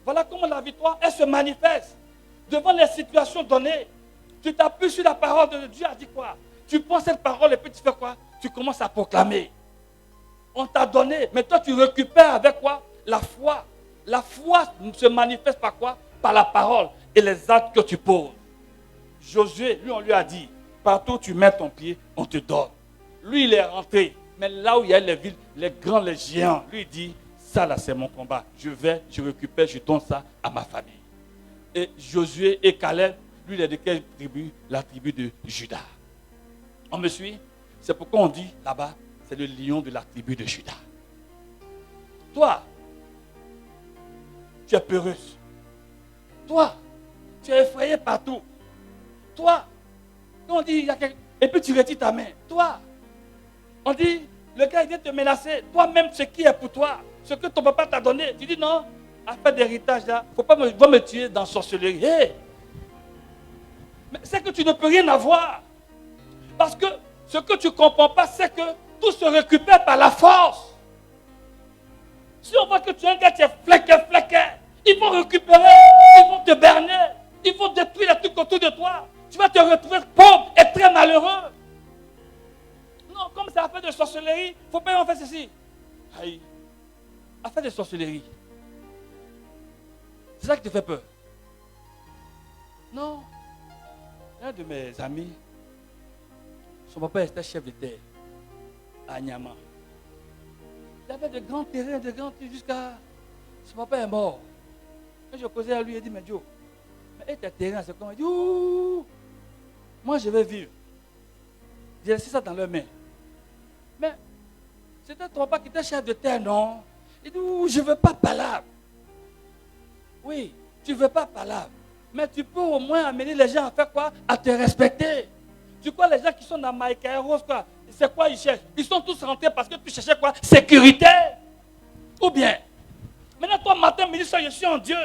Voilà comment la victoire, elle se manifeste. Devant les situations données, tu t'appuies sur la parole de Dieu, a dit quoi? Tu prends cette parole et puis tu fais quoi? Tu commences à proclamer. On t'a donné, mais toi tu récupères avec quoi? La foi. La foi se manifeste par quoi? Par la parole et les actes que tu poses. Josué, lui on lui a dit, partout où tu mets ton pied, on te donne. Lui il est rentré, mais là où il y a les villes, les grands, les géants, lui il dit, ça là c'est mon combat. Je vais, je récupère, je donne ça à ma famille. Et Josué et Caleb, lui il est de quelle tribu? La tribu de Juda. On me suit? C'est pourquoi on dit là-bas, c'est le lion de la tribu de Juda. Toi, tu es peureuse. Toi, tu es effrayé partout. Toi, quand on dit, il y a quelqu'un, et puis tu retires ta main. Toi, on dit, le gars il vient te menacer. Toi-même, ce qui est pour toi, ce que ton papa t'a donné, tu dis non, affaire d'héritage là, il ne faut pas me tuer dans sorcellerie. Hey! Mais c'est que tu ne peux rien avoir. Parce que ce que tu ne comprends pas, c'est que tout se récupère par la force. Si on voit que tu es un gars qui est flequé, ils vont récupérer, ils vont te berner, ils vont détruire les trucs autour de toi. Tu vas te retrouver pauvre et très malheureux. Non, comme c'est affaire de sorcellerie, il ne faut pas en faire ceci. Aïe, affaire de sorcellerie. C'est ça qui te fait peur. Non. Un de mes amis, son papa était chef de terre à Nyama. Il avait de grands terrains, jusqu'à... Son papa est mort. Quand je causais à lui, il dit, mais Joe, mais tes terrains, c'est comment? Il dit, ouh, moi je vais vivre. J'ai laissé ça dans leurs mains. Mais c'était ton papa qui était chef de terre, non? Il dit, ouh, je ne veux pas palabre. Oui, tu ne veux pas palabre. Mais tu peux au moins amener les gens à faire quoi? À te respecter. Tu crois les gens qui sont dans Maïka Rose, quoi? C'est quoi ils cherchent? Ils sont tous rentrés parce que tu cherchais quoi? Sécurité. Ou bien, maintenant toi matin, midi, soir, je suis en Dieu.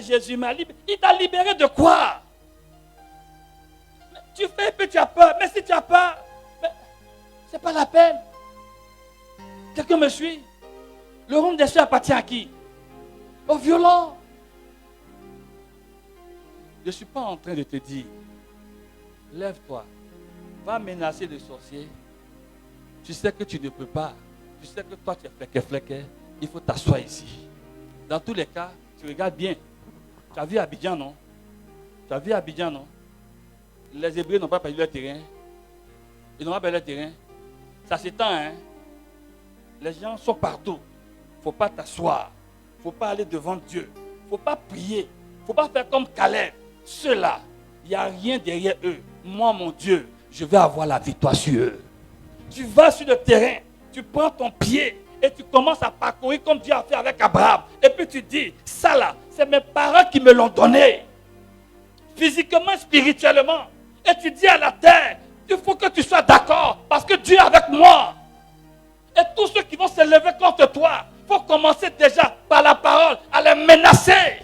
Jésus m'a libéré. Il t'a libéré de quoi? Mais tu fais et puis tu as peur. Mais si tu as peur, c'est pas la peine. Quelqu'un me suit? Le royaume des cieux appartient à qui? Aux violents. Je ne suis pas en train de te dire, lève-toi, va menacer les sorciers. Tu sais que tu ne peux pas. Tu sais que toi tu es flequé. Il faut t'asseoir ici. Dans tous les cas, tu regardes bien. Tu as vu Abidjan, non? Tu as vu Abidjan, non? Les Hébreux n'ont pas perdu leur terrain. Ils n'ont pas perdu leur terrain. Ça s'étend, hein? Les gens sont partout. Il ne faut pas t'asseoir. Il ne faut pas aller devant Dieu. Il ne faut pas prier. Il ne faut pas faire comme Caleb. Ceux-là, il n'y a rien derrière eux. Moi, mon Dieu, je vais avoir la victoire sur eux. Tu vas sur le terrain, tu prends ton pied et tu commences à parcourir comme Dieu a fait avec Abraham. Et puis tu dis, ça là, c'est mes parents qui me l'ont donné. Physiquement, spirituellement. Et tu dis à la terre, il faut que tu sois d'accord parce que Dieu est avec moi. Et tous ceux qui vont se lever contre toi, il faut commencer déjà par la parole à les menacer.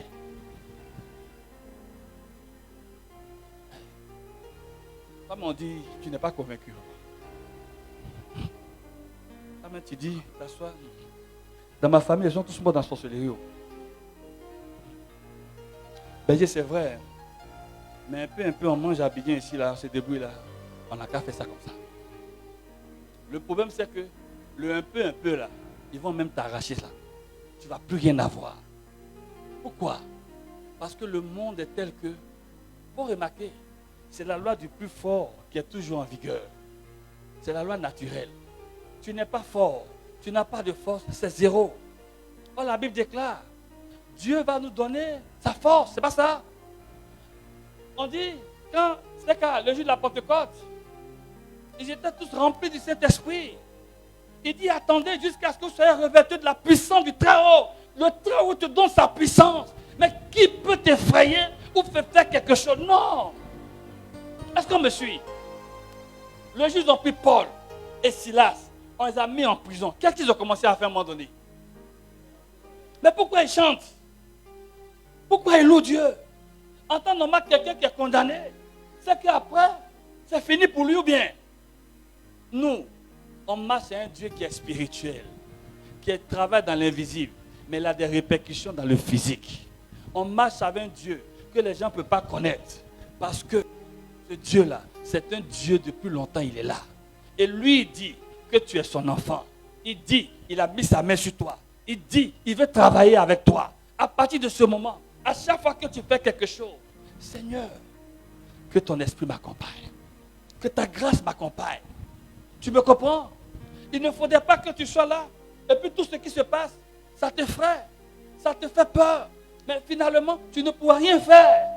Comme on dit, tu n'es pas convaincu. Amen, tu dis, t'assois. Dans ma famille, les gens tous morts dans la sorcellerie. Ben, c'est vrai. Mais un peu, on mange à Abidjan ici, là, on se débrouille là. On n'a qu'à faire ça comme ça. Le problème, c'est que le un peu là, ils vont même t'arracher ça. Tu ne vas plus rien avoir. Pourquoi? Parce que le monde est tel que, faut remarquer, c'est la loi du plus fort qui est toujours en vigueur. C'est la loi naturelle. Tu n'es pas fort, tu n'as pas de force, c'est zéro. Or, la Bible déclare, Dieu va nous donner sa force, c'est pas ça? On dit, quand c'est le jour de la Pentecôte, ils étaient tous remplis du Saint-Esprit. Il dit, attendez jusqu'à ce que vous soyez revêtus de la puissance du Très-Haut. Le Très-Haut te donne sa puissance. Mais qui peut t'effrayer ou faire quelque chose? Non. Est-ce qu'on me suit? Le jour où ils ont pris Paul et Silas, on les a mis en prison. Qu'est-ce qu'ils ont commencé à faire à un moment donné? Mais pourquoi ils chantent? Pourquoi ils louent Dieu? En temps normal, quelqu'un qui est condamné, c'est qu'après, c'est fini pour lui ou bien? Nous, on marche à un Dieu qui est spirituel, qui travaille dans l'invisible, mais il a des répercussions dans le physique. On marche avec un Dieu que les gens ne peuvent pas connaître, parce que ce Dieu-là, c'est un Dieu depuis longtemps, il est là. Et lui, il dit que tu es son enfant. Il dit, il a mis sa main sur toi. Il dit, il veut travailler avec toi. À partir de ce moment, à chaque fois que tu fais quelque chose, Seigneur, que ton esprit m'accompagne. Que ta grâce m'accompagne. Tu me comprends? Il ne faudrait pas que tu sois là. Et puis tout ce qui se passe, ça t'effraie. Ça te fait peur. Mais finalement, tu ne pourras rien faire.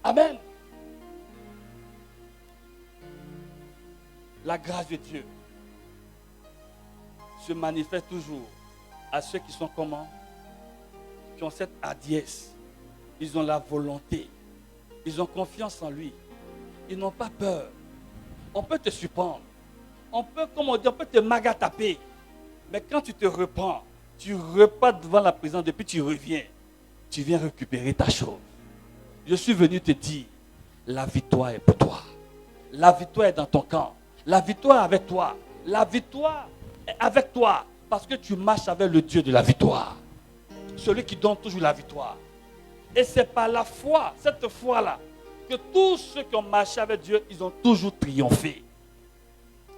Amen. La grâce de Dieu se manifeste toujours à ceux qui sont comment? Qui ont cette hardiesse. Ils ont la volonté. Ils ont confiance en lui. Ils n'ont pas peur. On peut te surprendre. On peut, comme on dit, on peut te magataper. Mais quand tu te reprends, tu repars devant la présence, depuis tu reviens. Tu viens récupérer ta chose. Je suis venu te dire, la victoire est pour toi. La victoire est dans ton camp. La victoire est avec toi. La victoire est avec toi. Parce que tu marches avec le Dieu de la victoire. Celui qui donne toujours la victoire. Et c'est par la foi, cette foi-là, que tous ceux qui ont marché avec Dieu, ils ont toujours triomphé.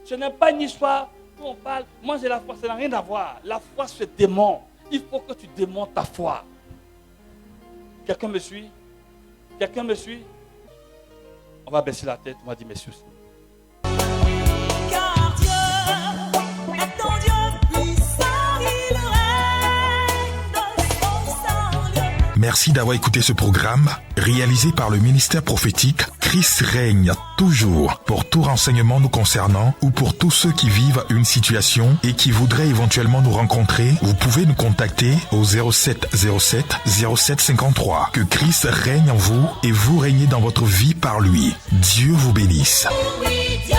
Ce n'est pas une histoire où on parle, moi j'ai la foi, ça n'a rien à voir. La foi se démonte. Il faut que tu démontes ta foi. Quelqu'un me suit? Quelqu'un me suit? On va baisser la tête, on va dire messieurs. Car Dieu est ton Dieu puissant, il règne dans son saint lieu. Merci d'avoir écouté ce programme réalisé par le ministère prophétique Christ règne toujours. Pour tout renseignement nous concernant ou pour tous ceux qui vivent une situation et qui voudraient éventuellement nous rencontrer, vous pouvez nous contacter au 07 07 07 53. Que Christ règne en vous et vous régnez dans votre vie par lui. Dieu vous bénisse. Oui, Dieu.